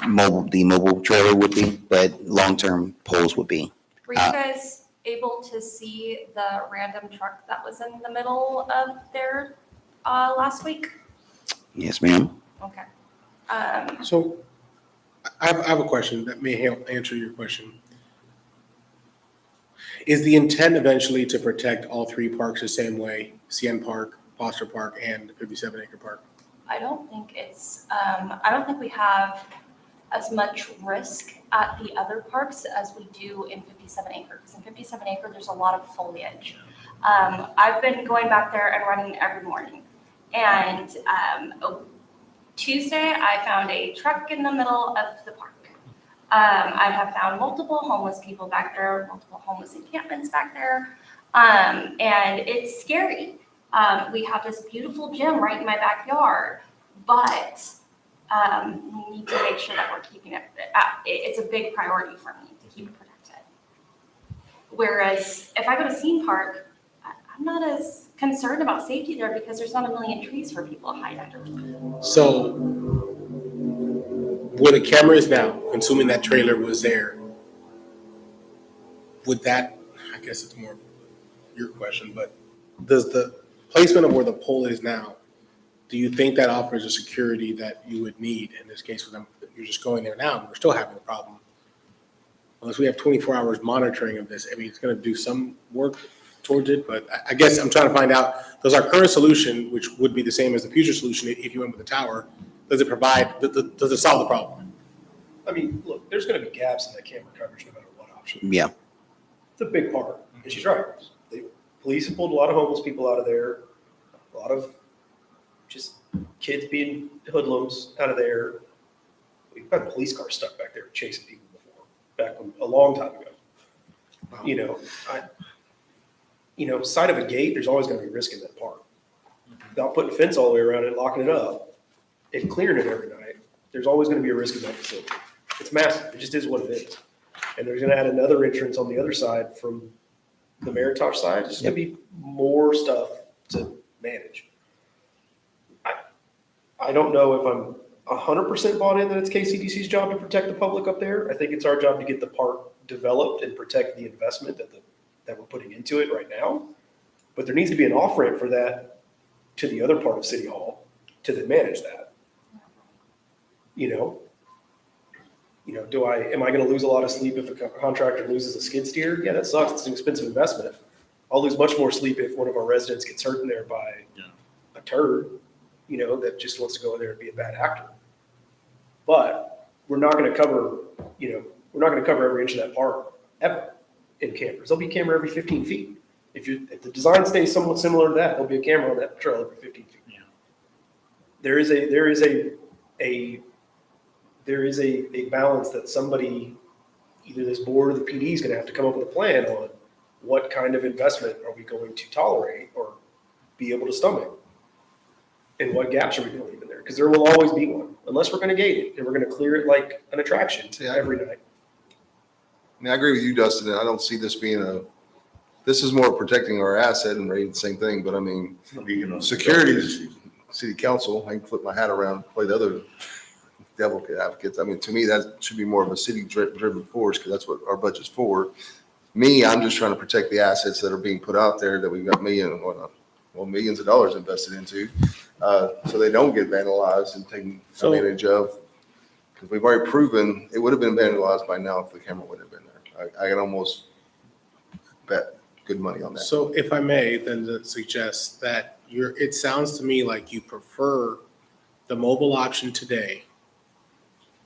mobile trailer would be, but long term poles would be. Were you guys able to see the random truck that was in the middle of there last week? Yes, ma'am. Okay. So I have a question that may help answer your question. Is the intent eventually to protect all three parks the same way, CN Park, Foster Park, and 57 Acre Park? I don't think I don't think we have as much risk at the other parks as we do in 57 Acre. Because in 57 Acre, there's a lot of foliage. I've been going back there and running every morning. And Tuesday, I found a truck in the middle of the park. I have found multiple homeless people back there, multiple homeless encampments back there. And it's scary. We have this beautiful gym right in my backyard, but we need to make sure that we're keeping it. It's a big priority for me to keep it protected. Whereas if I go to Scene Park, I'm not as concerned about safety there because there's not a million trees for people to hide under. So where the camera is now, assuming that trailer was there, would that, I guess it's more your question, but does the placement of where the pole is now, do you think that offers a security that you would need in this case with them? You're just going there now and we're still having a problem. Unless we have 24 hours monitoring of this, I mean, it's going to do some work towards it, but I guess I'm trying to find out, does our current solution, which would be the same as the future solution if you went with the tower, does it provide, does it solve the problem? I mean, look, there's gonna be gaps in that camera coverage no matter what option. Yeah. It's a big part, and she's right. Police have pulled a lot of homeless people out of there, a lot of just kids being hoodlums out of there. We've got police cars stuck back there chasing people before, a long time ago. Side of a gate, there's always gonna be risk in that park. Without putting a fence all the way around it and locking it up and clearing it every night, there's always gonna be a risk in that facility. It's massive, it just is what it is. And there's gonna add another entrance on the other side from the Meritage side, it's gonna be more stuff to manage. I don't know if I'm 100% bought in that it's KCDC's job to protect the public up there. I think it's our job to get the park developed and protect the investment that we're putting into it right now. But there needs to be an off-ramp for that to the other part of City Hall to then manage that. Am I gonna lose a lot of sleep if a contractor loses a skid steer? Yeah, that sucks. It's an expensive investment. I'll lose much more sleep if one of our residents gets hurt in there by a turd, that just wants to go in there and be a bad actor. But we're not gonna cover every inch of that park ever in cameras. There'll be a camera every 15 feet. If the design stays somewhat similar to that, there'll be a camera on that trail every 15 feet. Yeah. There is a balance that somebody, either this board or the PD, is going to have to come up with a plan on what kind of investment are we going to tolerate or be able to stomach, and what gaps are we going to leave in there? Because there will always be one, unless we're going to gate it and we're going to clear it like an attraction every night. I mean, I agree with you, Dustin, and I don't see this being this is more protecting our asset and rating the same thing, but I mean, security is city council. I can flip my hat around, play the other devil advocates. I mean, to me, that should be more of a city driven force because that's what our budget's for. Me, I'm just trying to protect the assets that are being put out there that we've got millions of dollars invested into, so they don't get vandalized and taken advantage of. Because we've already proven it would have been vandalized by now if the camera would have been there. I can almost bet good money on that. So if I may, then suggest that it sounds to me like you prefer the mobile option today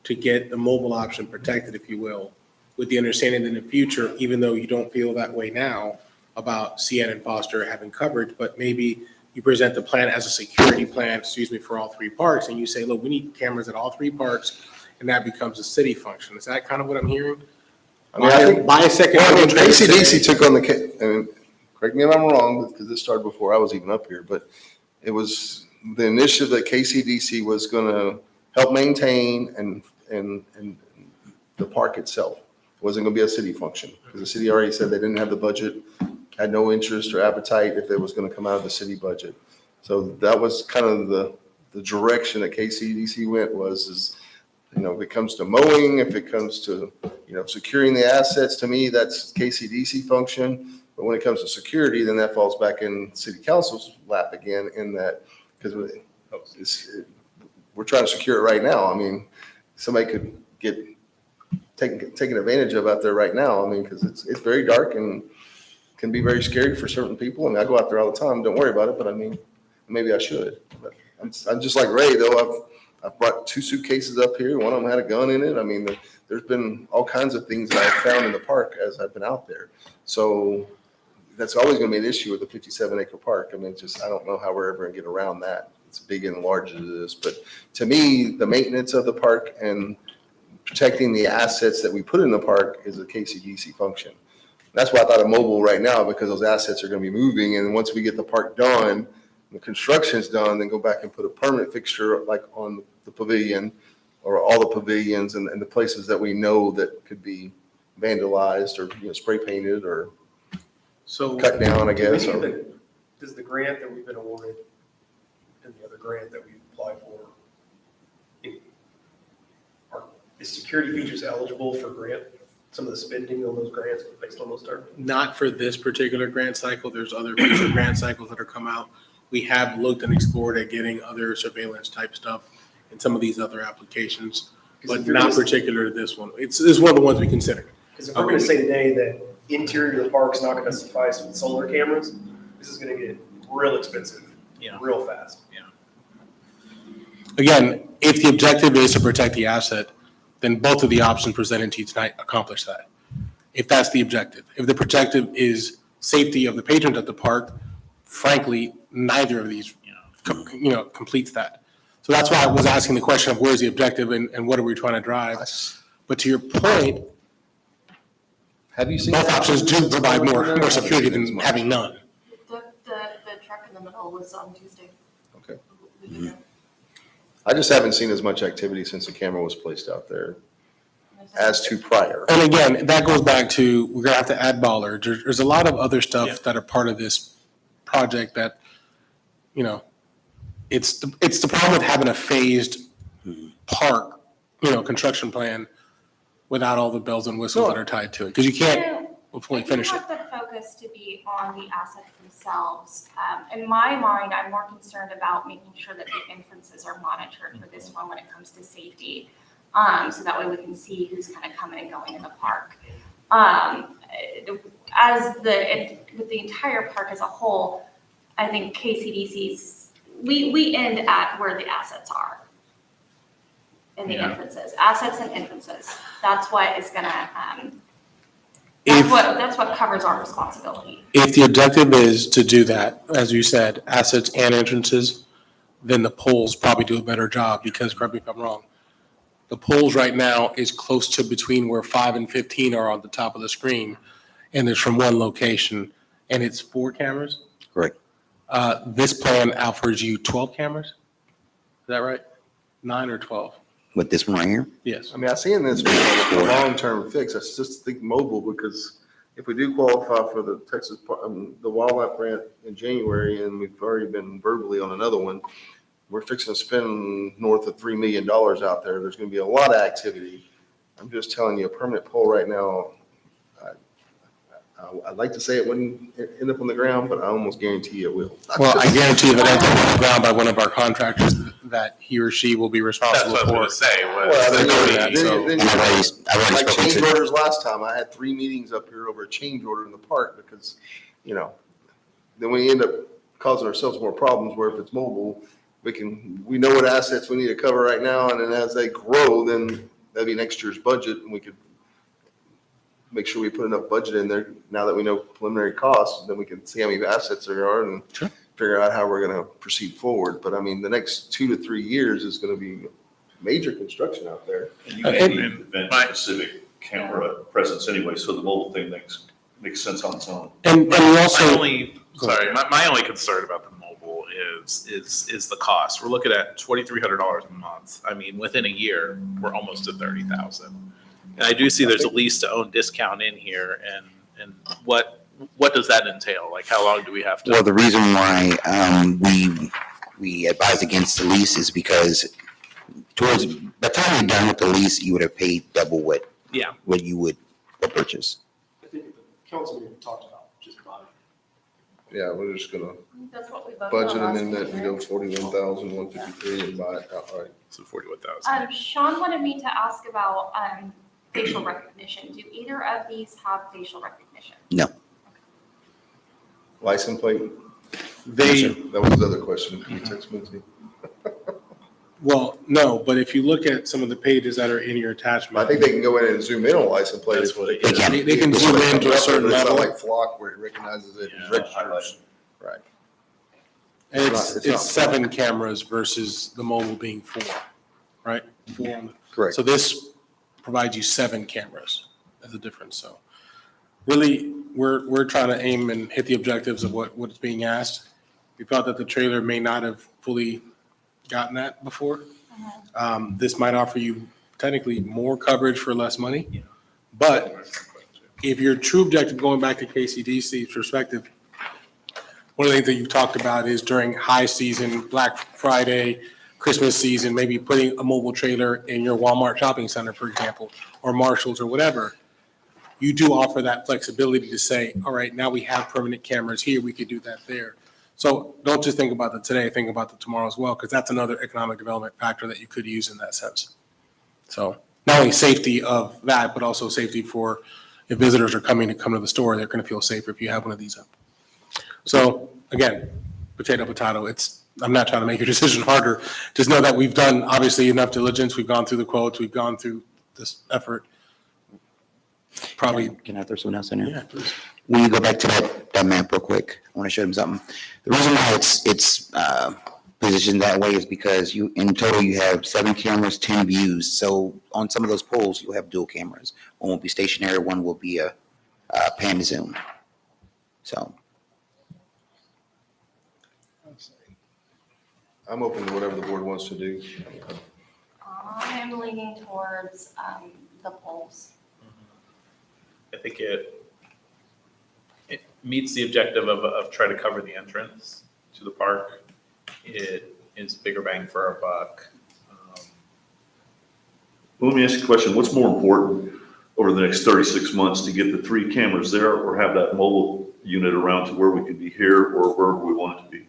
to get the mobile option protected, if you will, with the understanding that in the future, even though you don't feel that way now about CN and Foster having coverage, but maybe you present the plan as a security plan, for all three parks, and you say, look, we need cameras at all three parks, and that becomes a city function. Is that kind of what I'm hearing? I mean, I think buy a second. KCDC took on and correct me if I'm wrong, because this started before I was even up here, but it was the initiative that KCDC was going to help maintain and the park itself. It wasn't going to be a city function because the city already said they didn't have the budget, had no interest or appetite if it was going to come out of the city budget. So that was kind of the direction that KCDC went if it comes to mowing, if it comes to, securing the assets, to me, that's KCDC function. But when it comes to security, then that falls back in city council's lap again in that, because we're trying to secure it right now. I mean, somebody could get taken advantage of out there right now. I mean, because it's very dark and can be very scary for certain people. And I go out there all the time. Don't worry about it. But I mean, maybe I should. But I'm just like Ray, though. I've brought 2 suitcases up here. One of them had a gun in it. I mean, there's been all kinds of things that I've found in the park as I've been out there. So that's always going to be an issue with the 57-acre park. I mean, it's just, I don't know how we're ever going to get around that. It's big and large as it is. But to me, the maintenance of the park and protecting the assets that we put in the park is a KCDC function. That's why I thought of mobile right now, because those assets are going to be moving. And once we get the park done, the construction's done, then go back and put a permanent fixture like on the pavilion or all the pavilions and the places that we know that could be vandalized or spray painted or So cut down, I Do guess. any of Or, the- Does the grant that we've been awarded and the other grant that we applied for, is Security Features eligible for grant? Some of the spending on those grants based on those terms? Not for this particular grant cycle. There's other future grant cycles that are come out. We have looked and explored at getting other surveillance type stuff in some of these other applications, but not particular to this one. It's one of the ones we considered. Because if we're going to say today that interior of the park's not going to suffice with solar cameras, this is going to get real expensive, Yeah. real fast. Again, if the objective is to protect the asset, then both of the options presented to you tonight accomplish that. If that's the objective. If the objective is safety of the patrons at the park, frankly, neither of these, completes that. So that's why I was asking the question of where's the objective and what are we trying to drive? But to your point, have you seen both that? options do provide more security than having none. The truck in the middle was on Tuesday. Okay. I just haven't seen as much activity since the camera was placed out there as to prior. And again, that goes back to, we're gonna have to add bollards. There's a lot of other stuff that are part of this project that, it's the problem with having a phased park, construction plan without all the bells and whistles that are tied to it. Because you can't fully finish it. I do want the focus to be on the assets themselves. In my mind, I'm more concerned about making sure that the entrances are monitored for this one when it comes to safety. So that way we can see who's kind of coming and going in the park. With the entire park as a whole, I think KCDC's, we end at where the assets are. In the entrances, assets and entrances. That's what is gonna, that's what covers our responsibility. If the objective is to do that, as you said, assets and entrances, then the polls probably do a better job because, correct me if I'm wrong, the polls right now is close to between where 5 and 15 are on the top of the screen, and it's from one location, and it's 4 cameras? Correct. This plan offers you 12 cameras? Is that right? 9 or 12? With this one right here? Yes. I mean, I see in this a long-term fix. I just think mobile, because if we do qualify for the the wildlife grant in January, and we've already been verbally on another one, we're fixing to spend north of $3 million out there. There's going to be a lot of activity. I'm just telling you, a permanent pole right now, I'd like to say it wouldn't end up on the ground, but I almost guarantee it will. Well, I guarantee if it ends up on the ground by one of our contractors, that he or she will be That's what responsible I was for. gonna say. Well, then I've already like spoken change to, orders last time, I had 3 meetings up here over a change order in the park because, then we end up causing ourselves more problems where if it's mobile, we know what assets we need to cover right now, and then as they grow, then that'd be next year's budget, and we could make sure we put enough budget in there now that we know preliminary costs, then we can see how many assets there are and figure out how we're gonna proceed forward. But I mean, the next 2 to 3 years is gonna be major construction out there. And you may need event-specific camera presence anyway, so the mobile thing makes sense on its own. And we also, My only concern about the mobile is the cost. We're looking at $2,300 a month. I mean, within a year, we're almost at 30,000. And I do see there's a lease to own discount in here, and what does that entail? Like, how long do we have to? well, the reason why we advise against the lease is because towards the time you're done with the lease, you would have paid double what you would purchase. I think the council meeting talked about just buying. yeah, we're just gonna That's what we voted on budget last amendment and week, go right? 41,153 and buy it outright. So 41,000. Sean wanted me to ask about, facial recognition. Do either of these have facial recognition? License plate? They, That was his other question. Can you text me to? well, no, but if you look at some of the pages that are in your I attachment, think they can go in and zoom in on license plate. That's what it They is. They can zoom in to a certain It's not level. like Flock where it recognizes it and Yeah. registers. Right. and It's not- it's 7 cameras versus the mobile being 4, right? 4 on the Correct. So this provides you 7 cameras as a difference, so. Really, we're trying to aim and hit the objectives of what's being asked. We felt that the trailer may not have fully gotten that before. This might offer you technically more coverage for less money. But if your true objective, going back to KCDC's perspective, one of the things that you talked about is during high season, Black Friday, Christmas season, maybe putting a mobile trailer in your Walmart shopping center, for example, or Marshall's or whatever. You do offer that flexibility to say, all right, now we have permanent cameras here, we could do that there. So don't just think about the today, think about the tomorrow as well, because that's another economic development factor that you could use in that sense. So not only safety of that, but also safety for if visitors are coming to the store, they're going to feel safer if you have one of these up. So again, potato, I'm not trying to make your decision harder. Just know that we've done obviously enough diligence. We've gone through the quotes, we've gone through this effort. Probably, Can I throw someone else in there? yeah, please. When you go back to that map real quick, I want to show them something. The reason why it's positioned that way is because in total, you have 7 cameras, 10 views. So on some of those poles, you'll have dual cameras. One will be stationary, one will be a pan zoom. So I'm open to whatever the board wants to do. I am leaning towards, the polls. I think it meets the objective of trying to cover the entrance to the park. It is bigger bang for our buck. Well, let me ask you a question. What's more important over the next 36 months, to get the 3 cameras there or have that mobile unit around to where we could be here or wherever we want it to be? Well,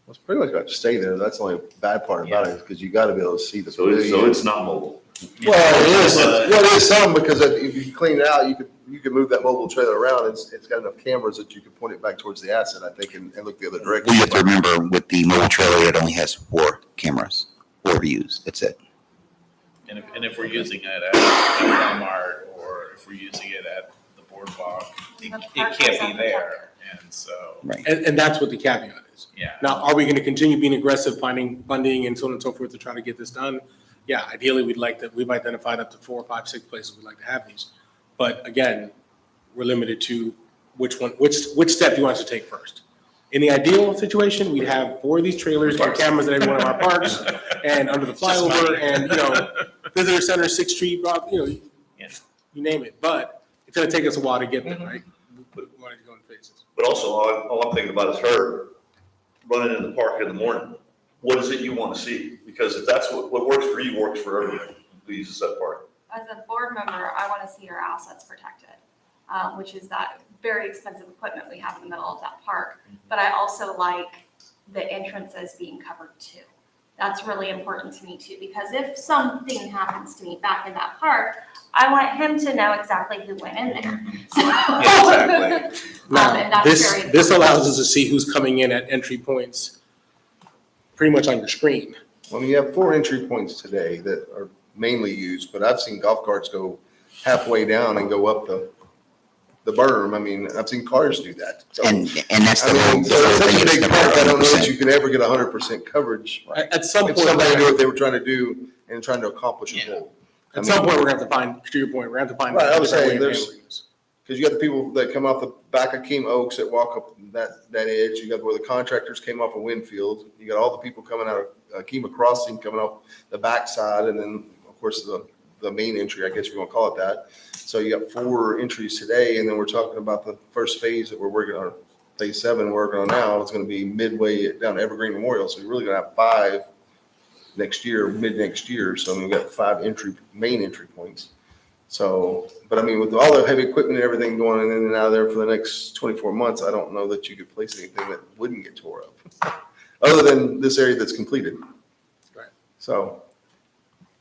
it's pretty much got to stay there. That's the only bad part about it, is because you got to be able to see the So it's pavilion. not mobile. Well, it is, well, it is some, because if you clean it out, you could move that mobile trailer around. It's got enough cameras that you could point it back towards the asset, I think, and look the other direction. we have to remember with the mobile trailer, it only has 4 cameras, 4 views. That's it. And if we're using it at Walmart or if we're using it at the boardwalk, it can't be there. And so, Right. And that's what the caveat is. yeah. Now, are we going to continue being aggressive, finding funding and so on and so forth to try to get this done? Yeah, ideally, we've identified up to 4, 5, 6 places we'd like to have these. But again, we're limited to which step you want us to take first. In the ideal situation, we'd have 4 of these trailers and cameras at every one of our parks and under the flyover and, visitor center, 6th Street, Yeah. you name it. But it's going to take us a while to get there, right? We want to go in phases. But also, all I'm thinking about is her running in the park in the morning. What is it you want to see? Because if that's what works for you, works for everyone who uses that park. As a board member, I want to see our assets protected, which is that very expensive equipment we have in the middle of that park. But I also like the entrances being covered too. That's really important to me too, because if something happens to me back in that park, I want him to know exactly who went in there. So- Yeah, exactly. Now, and that's this very important. allows us to see who's coming in at entry points pretty much on your screen. Well, you have 4 entry points today that are mainly used, but I've seen golf carts go halfway down and go up the berm. I mean, I've seen cars do that. So, And that's I the mean, whole. so it's such a big it's park, I don't know that 100%. you can ever get 100% coverage. At some It's point, something to do what they were trying to do and trying to accomplish a Yeah. goal. at some point, we're going to have to find, to your point, we're going to have to find. Right, I was a different way saying, of there's- handling this. Because you got the people that come off the back of Keem Oaks that walk up that edge. You got where the contractors came off of Winfield. You got all the people coming out of Kima Crossing, coming off the backside, and then, of course, the main entry, I guess you want to call it that. So you got 4 entries today, and then we're talking about the first phase that we're working on, phase 7 we're working on now. It's going to be midway down to Evergreen Memorial. So you're really going to have 5 next year, mid next year. So we've got 5 main entry points. So, but I mean, with all the heavy equipment and everything going in and out of there for the next 24 months, I don't know that you could place anything that wouldn't get tore up. Other than this area that's completed. Right. So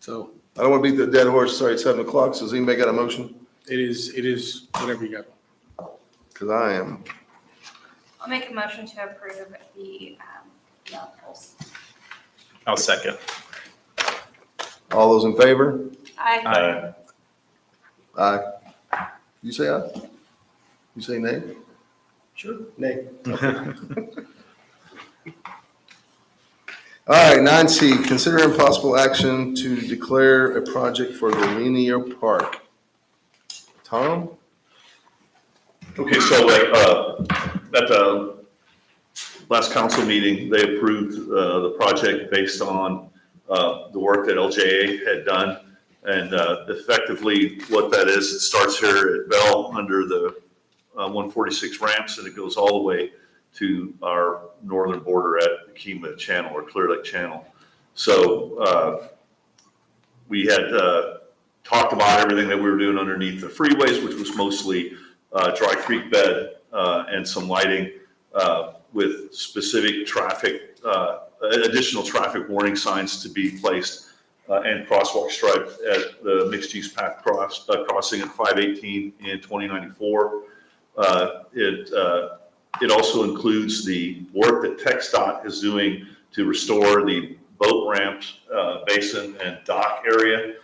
So I don't want to beat the dead horse. Sorry, it's 7 o'clock. So has anybody got a motion? it is whatever you got. Because I am. I'll make a motion to approve the articles. I'll second. All those in favor? I Aye. You say aye? You say nay? Sure. Nay. All right, 9C, consider impossible action to declare a project for the linear park. Tom? Okay, so at the last council meeting, they approved the project based on the work that LJA had done. And effectively, what that is, it starts here at Bell under the 146 ramps, and it goes all the way to our northern border at the Kima Channel or Clear Lake Channel. So we had talked about everything that we were doing underneath the freeways, which was mostly dry creek bed and some lighting with specific traffic, additional traffic warning signs to be placed and crosswalk stripe at the mixed-use path crossing at 518 and 2094. It also includes the work that TxDOT is doing to restore the boat ramp, basin, and dock area.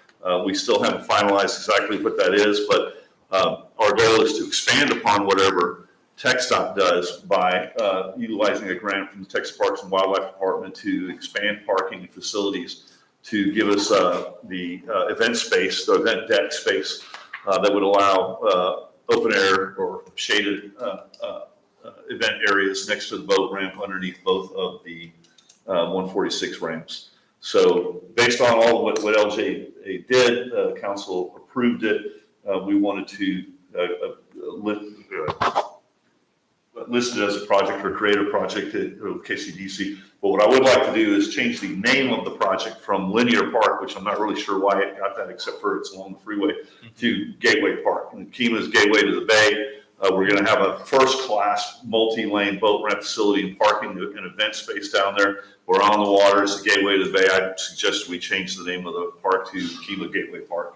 We still haven't finalized exactly what that is, but our goal is to expand upon whatever TxDOT does by utilizing a grant from the Texas Parks and Wildlife Department to expand parking and facilities to give us the event space, the event deck space that would allow open air or shaded event areas next to the boat ramp underneath both of the 146 ramps. So based on all of what LJA did, council approved it. We wanted to list it as a project or create a project at KCDC. But what I would like to do is change the name of the project from Linear Park, which I'm not really sure why it got that except for it's along the freeway, to Gateway Park. And Kima's gateway to the bay. We're going to have a first-class multi-lane boat ramp facility and parking and event space down there. We're on the water. It's the gateway to the bay. I suggest we change the name of the park to Kima Gateway Park.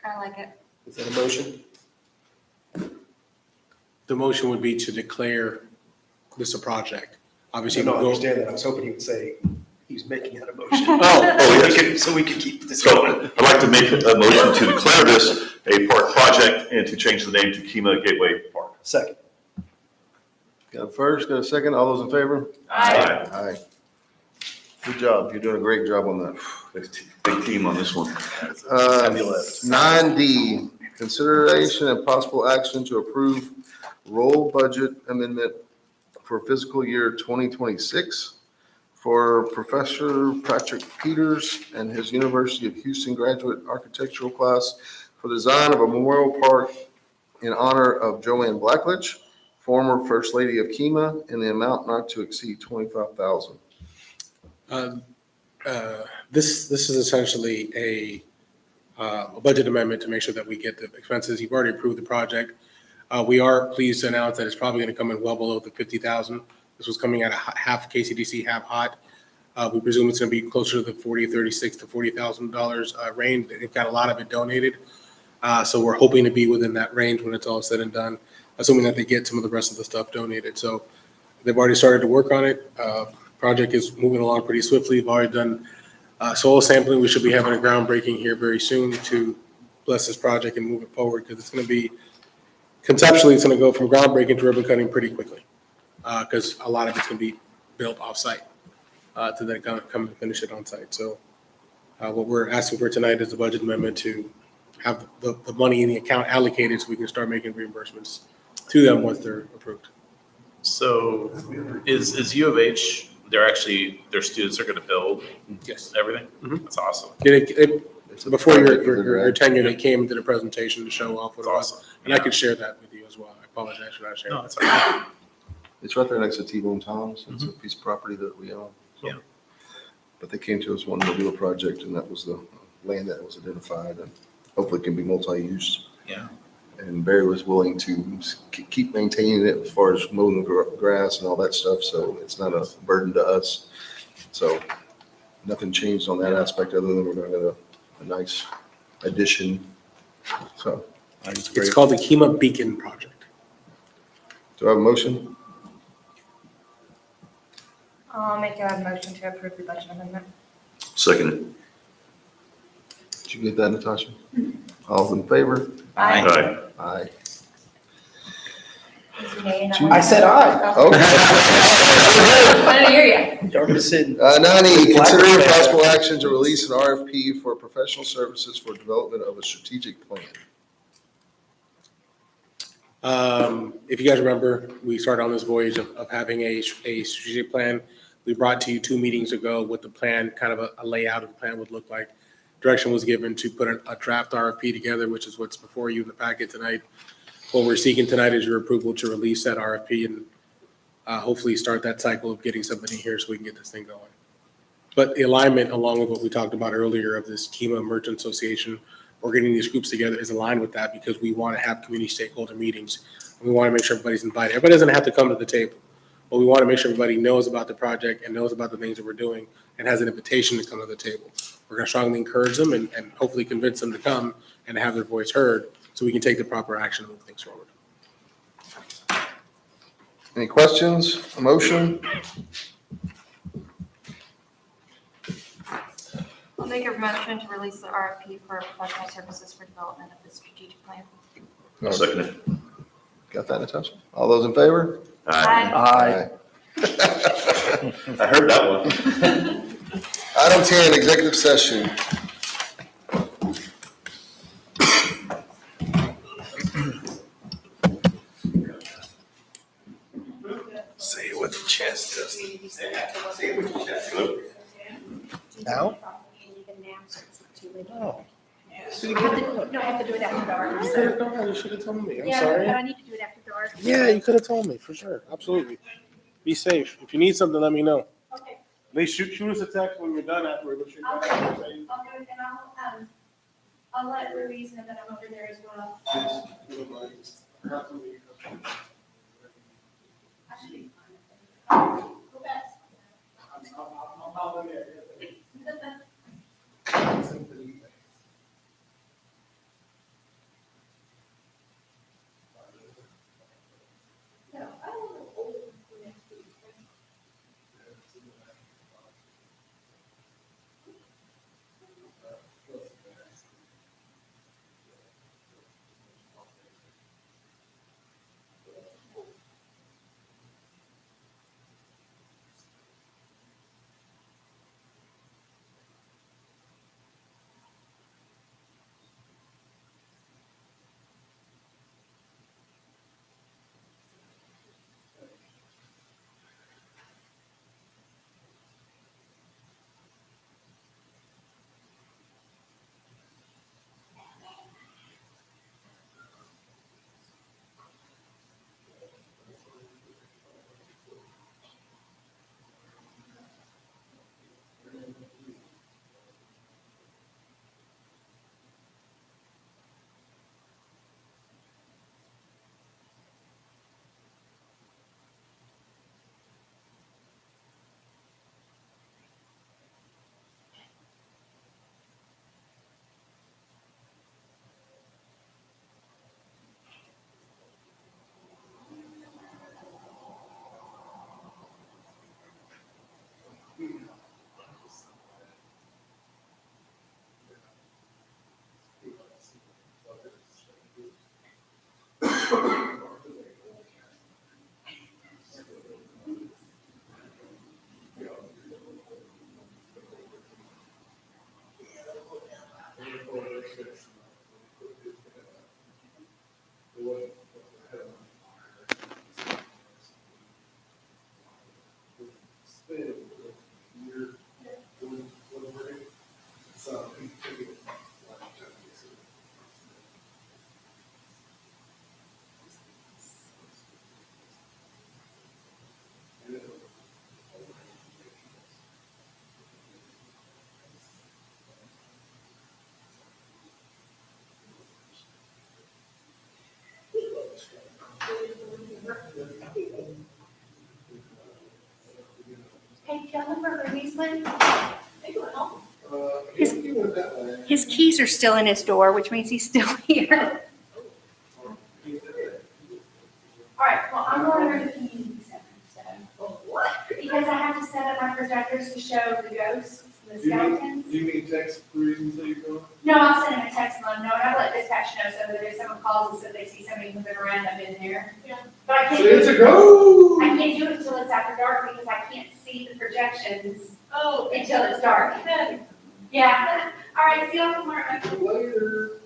I like it. Is that a motion? The motion would be to declare this a project. Obviously, No, I we'll go. understand that. I was hoping he would say he's making that a motion. Oh, So we can keep this So going. I'd like to make a motion to declare this a park project and to change the name to Kima Gateway Park. Second. Got a first, got a second, all those in favor? Aye. Aye. Good job, you're doing a great job on that. Big team on this one. 9D, consideration and possible action to approve roll budget amendment for fiscal year 2026 for Professor Patrick Peters and his University of Houston graduate architectural class for the design of a memorial park in honor of Joanne Blackledge, former First Lady of Kima, in the amount not to exceed $25,000. This is essentially a budget amendment to make sure that we get the expenses. You've already approved the project. We are pleased to announce that it's probably going to come in well below the 50,000. This was coming at a half KCDC, half hot. We presume it's going to be closer to the $36,000 to $40,000 range. They've got a lot of it donated. So we're hoping to be within that range when it's all said and done, assuming that they get some of the rest of the stuff donated. So they've already started to work on it. Project is moving along pretty swiftly. We've already done soil sampling. We should be having a groundbreaking here very soon to bless this project and move it forward, because it's going to be, conceptually, it's going to go from groundbreaking to ribbon cutting pretty quickly, because a lot of it's going to be built off-site to then come and finish it on-site. So what we're asking for tonight is a budget amendment to have the money in the account allocated so we can start making reimbursements to them once they're approved. So is U of H, their students are going to build Yes. everything? Mhm. That's awesome. Before your tenure, they came and did a presentation to show off what it That's was. awesome. And I could share that with you as well. I apologize for not sharing. No, that's all right. It's right there next to T-Bone Tom's. It's a piece of property that we own. So. Yeah. But they came to us, wanted to do a project, and that was the land that was identified and hopefully can be multi-use. Yeah. And Barry was willing to keep maintaining it as far as mowing the grass and all that stuff, so it's not a burden to us. So nothing changed on that aspect other than we're gonna get a nice addition. So, It's called the Kima Beacon Project. do I have a motion? I'll make a motion to approve the budget amendment. Second. Did you get that, Natasha? All's in favor? Aye. Aye. Aye. I said aye. Okay. I didn't hear you. Y'all just sitting. 90, considering possible action to release an RFP for professional services for development of a strategic plan. If you guys remember, we started on this voyage of having a strategic plan. We brought to you 2 meetings ago what the plan, kind of a layout of the plan would look like. Direction was given to put a draft RFP together, which is what's before you in the packet tonight. What we're seeking tonight is your approval to release that RFP and hopefully start that cycle of getting somebody here so we can get this thing going. But the alignment, along with what we talked about earlier of this Kima Merchant Association, or getting these groups together, is aligned with that because we want to have community stakeholder meetings. We want to make sure everybody's invited. Everybody doesn't have to come to the table, but we want to make sure everybody knows about the project and knows about the things that we're doing and has an invitation to come to the table. We're going to strongly encourage them and hopefully convince them to come and have their voice heard so we can take the proper action and move things forward. Any questions, a motion? I'll make a motion to release the RFP for professional services for development of the strategic plan. Second it. Got that, Natasha? All those in favor? Aye. I heard that one. Item 10, executive session. Say it with the chest, No, you have to do it after dark. You should have told me. I'm Yeah, sorry. but I need to do it after dark. Yeah, you could have told me, for sure. Absolutely. Be safe. If you need something, let me know. Okay. At least shoot us a text when you're done afterward. But I'll do it, and I'll let Ruiz know that I'm over there as well. Go back. No, I don't know. y'all remember Reeseman? They went home. His keys are still in his door, which means he's still here. All right, well, I'm going over to the community center, so. What? Because I have to set up my projectors to show the ghosts, the skeletons. You mean text the reasons that you're going? No, I'll send him a text and let him know, and I'll let dispatch know, so that if someone calls and says they see somebody moving around, I've been there. Yeah. But I can't, It's a go! I can't do it until it's after dark, because I can't see the projections Oh. until it's dark. Yeah, all right, see y'all tomorrow. Later.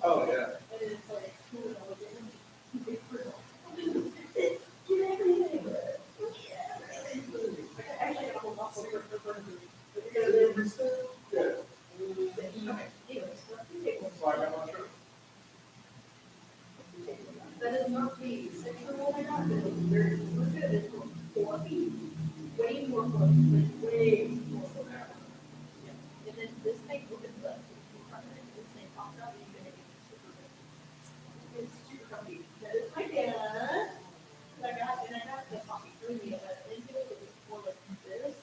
Oh, yeah. That is not the sexual I got, but it's very, we're good, it's fluffy, way more fluffy, like way more fluffy. And then this thing opens up, this thing pops out, and you're gonna get super good. It's super comfy, that is my dad, and I got the coffee through me, and I didn't do it, it was more like this.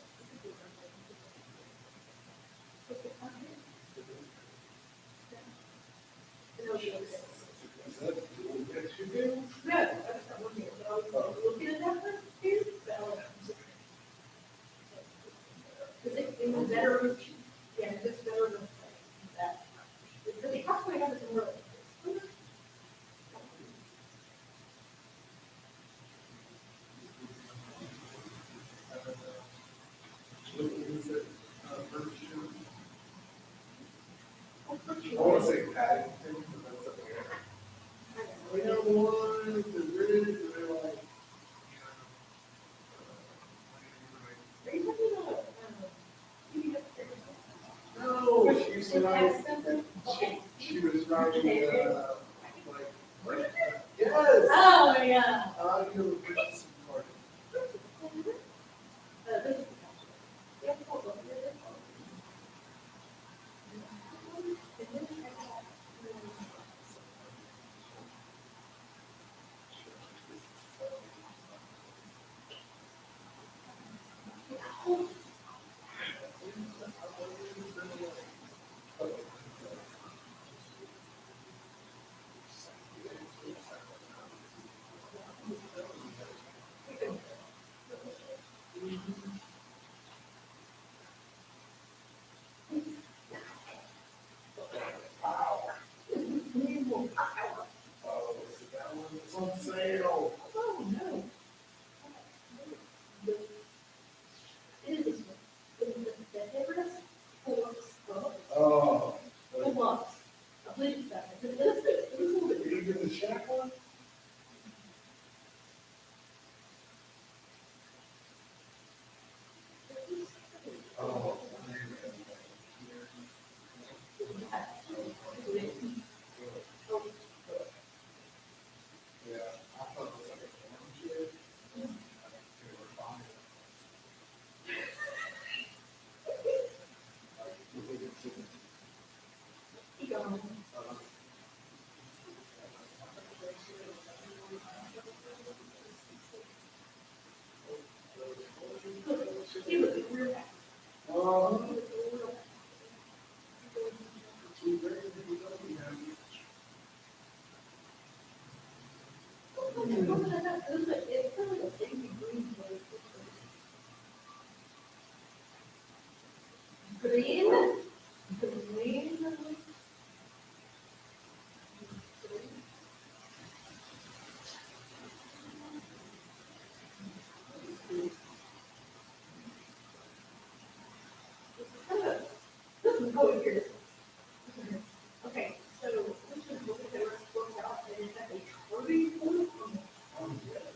It'll be okay. No, I was not looking at it, but I was looking at that one, too, but I was. Because it was better, yeah, it's better than that. Because the house we have is more like this. I want to say Paddington, but that's okay. We know the one, the ridge, and they're like. Are you talking about, you have to- No, she was It riding, has something? Okay. she was riding, like, yes. Oh, yeah. You know, it's part It's on sale. Oh, no. It is this one. It is the Everest Force. Oh. The box. I believe it's that. It was a little bit. Did you get the shack one? Oh. Yeah, I thought it was like a orange. Keep going. He was real happy. Oh. He was real happy. Too great to be lucky, man. Oh, here it is. Okay, so which is what they were worked out, and it has a turning point on the front.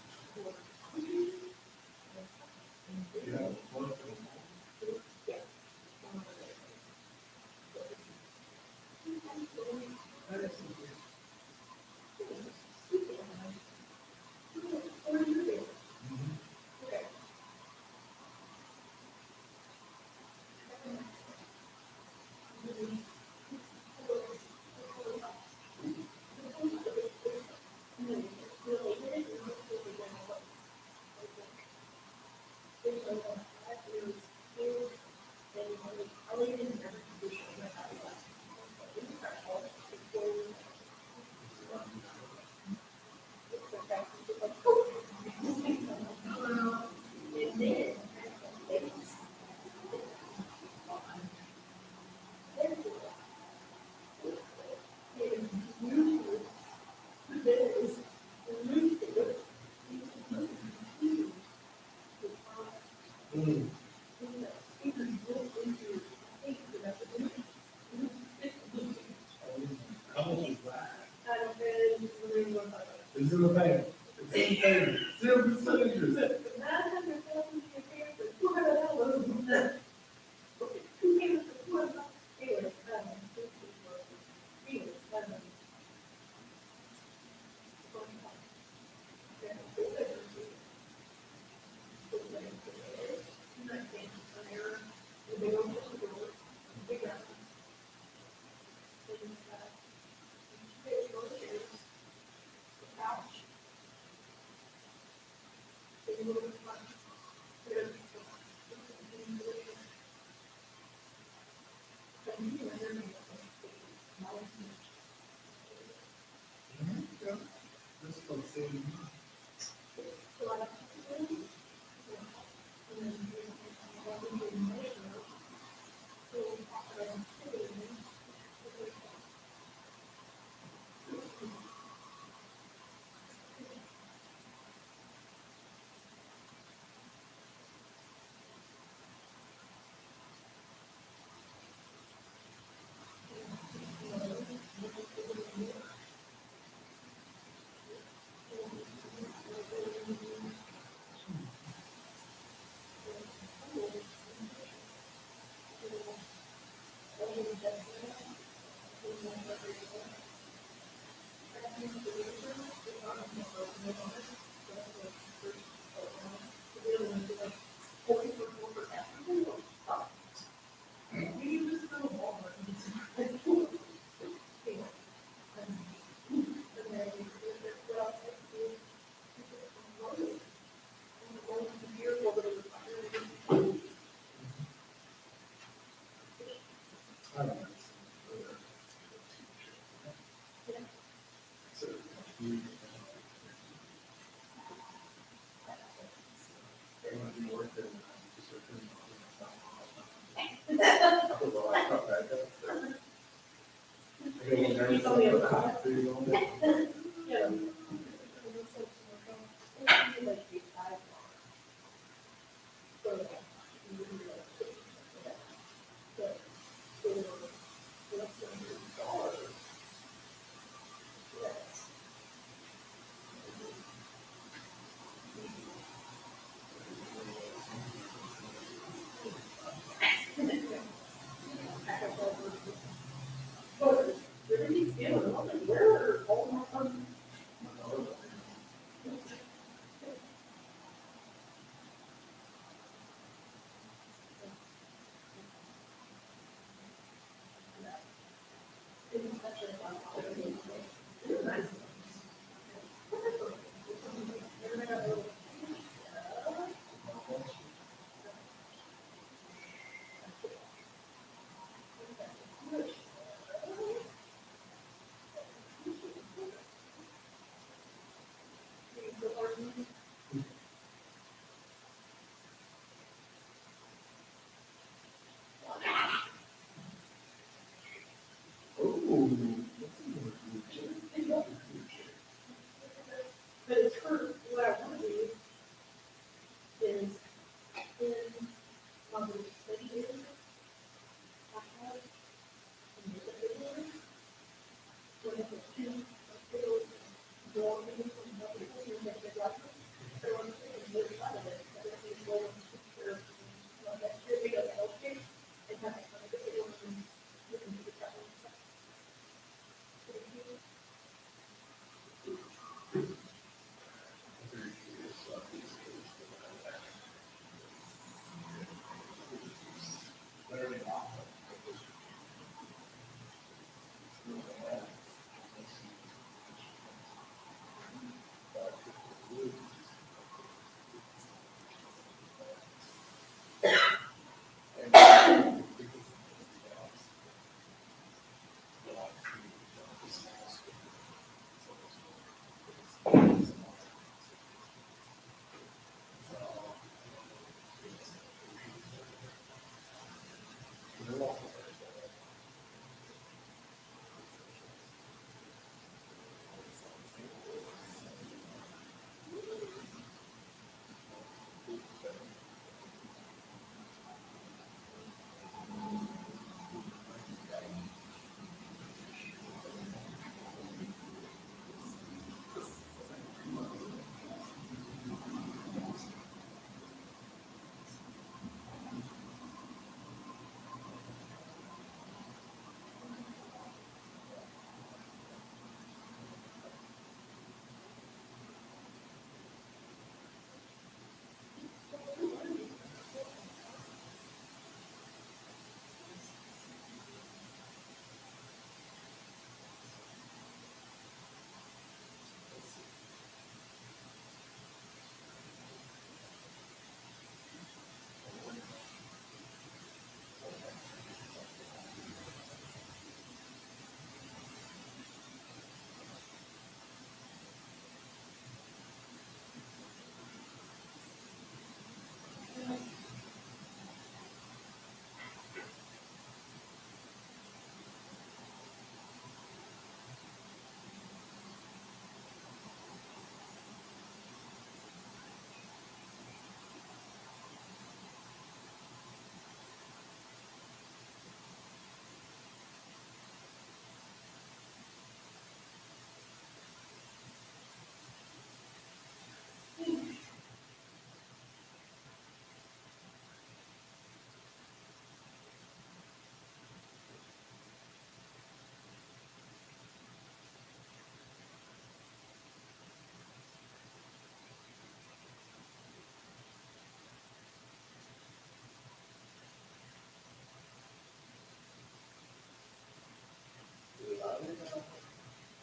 It's in the bank. It's in the bank. Silver signatures.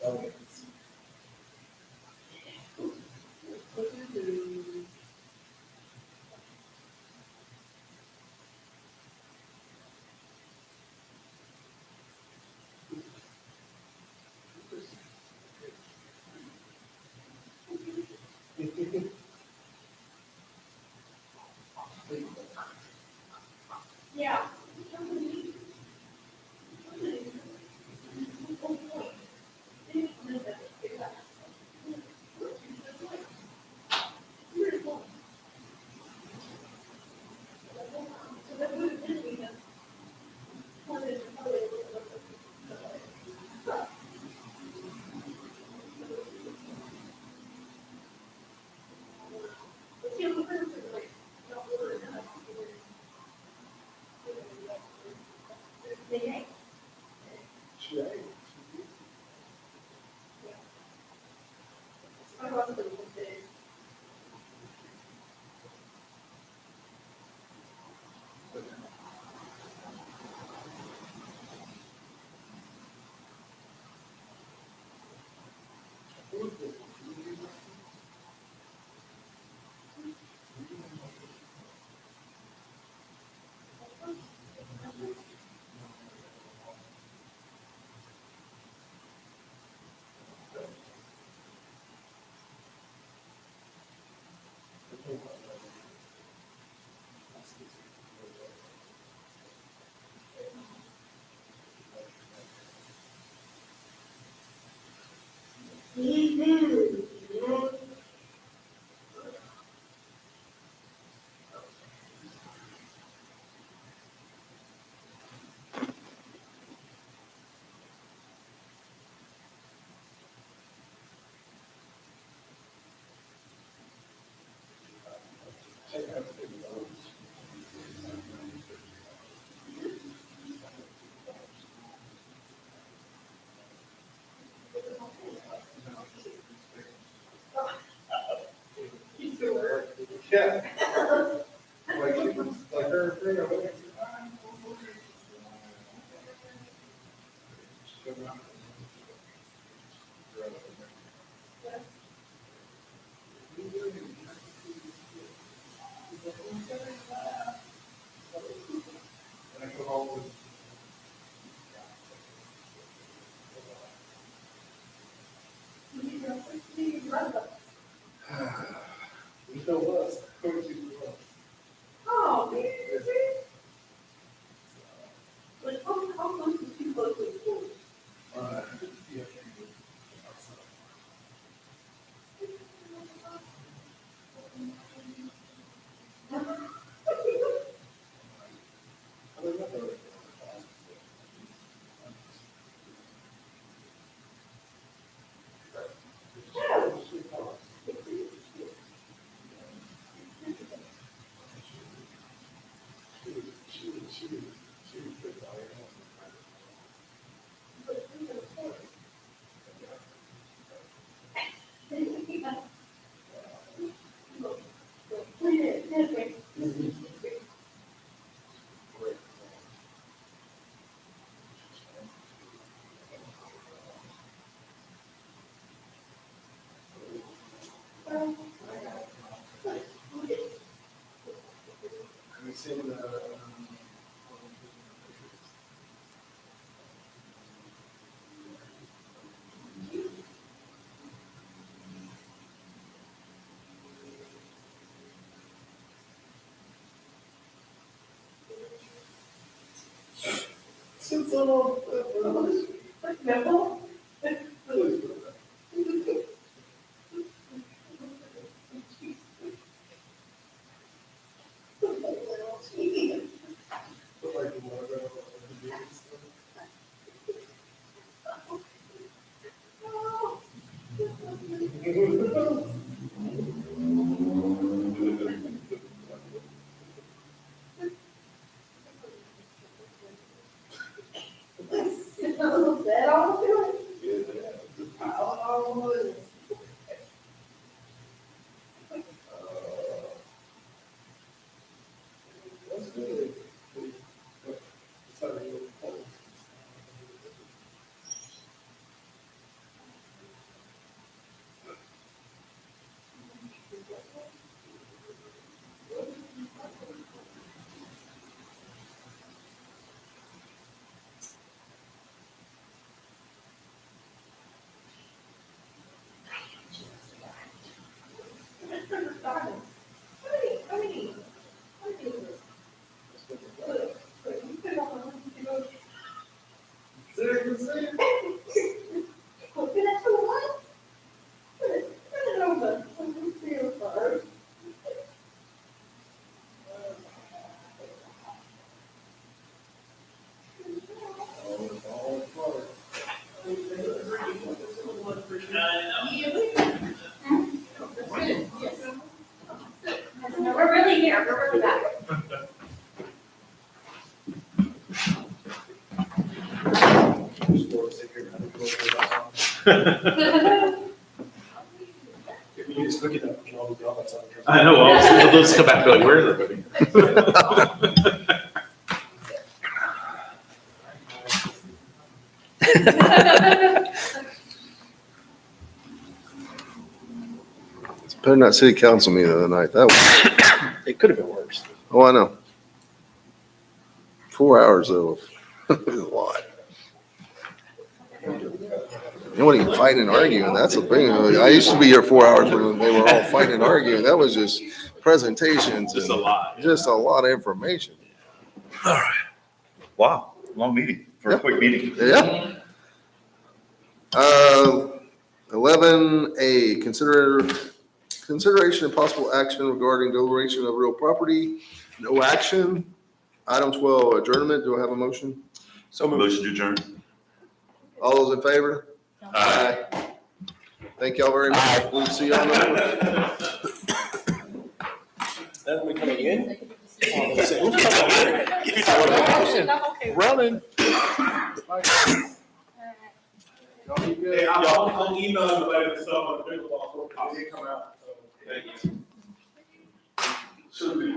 comments. Yeah. Yeah. Like she was, like her thing, I went. And I come home with. You know us, coach you us. Oh, man. But how close is too close to the school? Yeah. I don't know. We seen the. Since all. No. That all do it? All wood. That's good. Sorry. No, we're really here, we're really back. If you just look at that, you can always go outside. I know, well, they'll just come back and be like, where is everybody? It's better not city council meeting of the night. That was, It could have been worse. oh, I know. 4 hours though, is a lot. Nobody fighting and arguing, that's the thing. I used to be here 4 hours when they were all fighting and arguing. That was just presentations Just a and lot. just a lot of information. Wow, long meeting for a quick meeting. Yeah. 11A, consideration and possible action regarding deliberation of real property. No action. Item 12, adjournment. Do I have a motion? So moved. Motion to adjourn. All those in favor? Aye. Thank y'all very much. We'll see you on the board. Then we coming in? Running. Hey, I'll email you later and stuff on the pickleball court. It did come out, so. Thank you. Should be.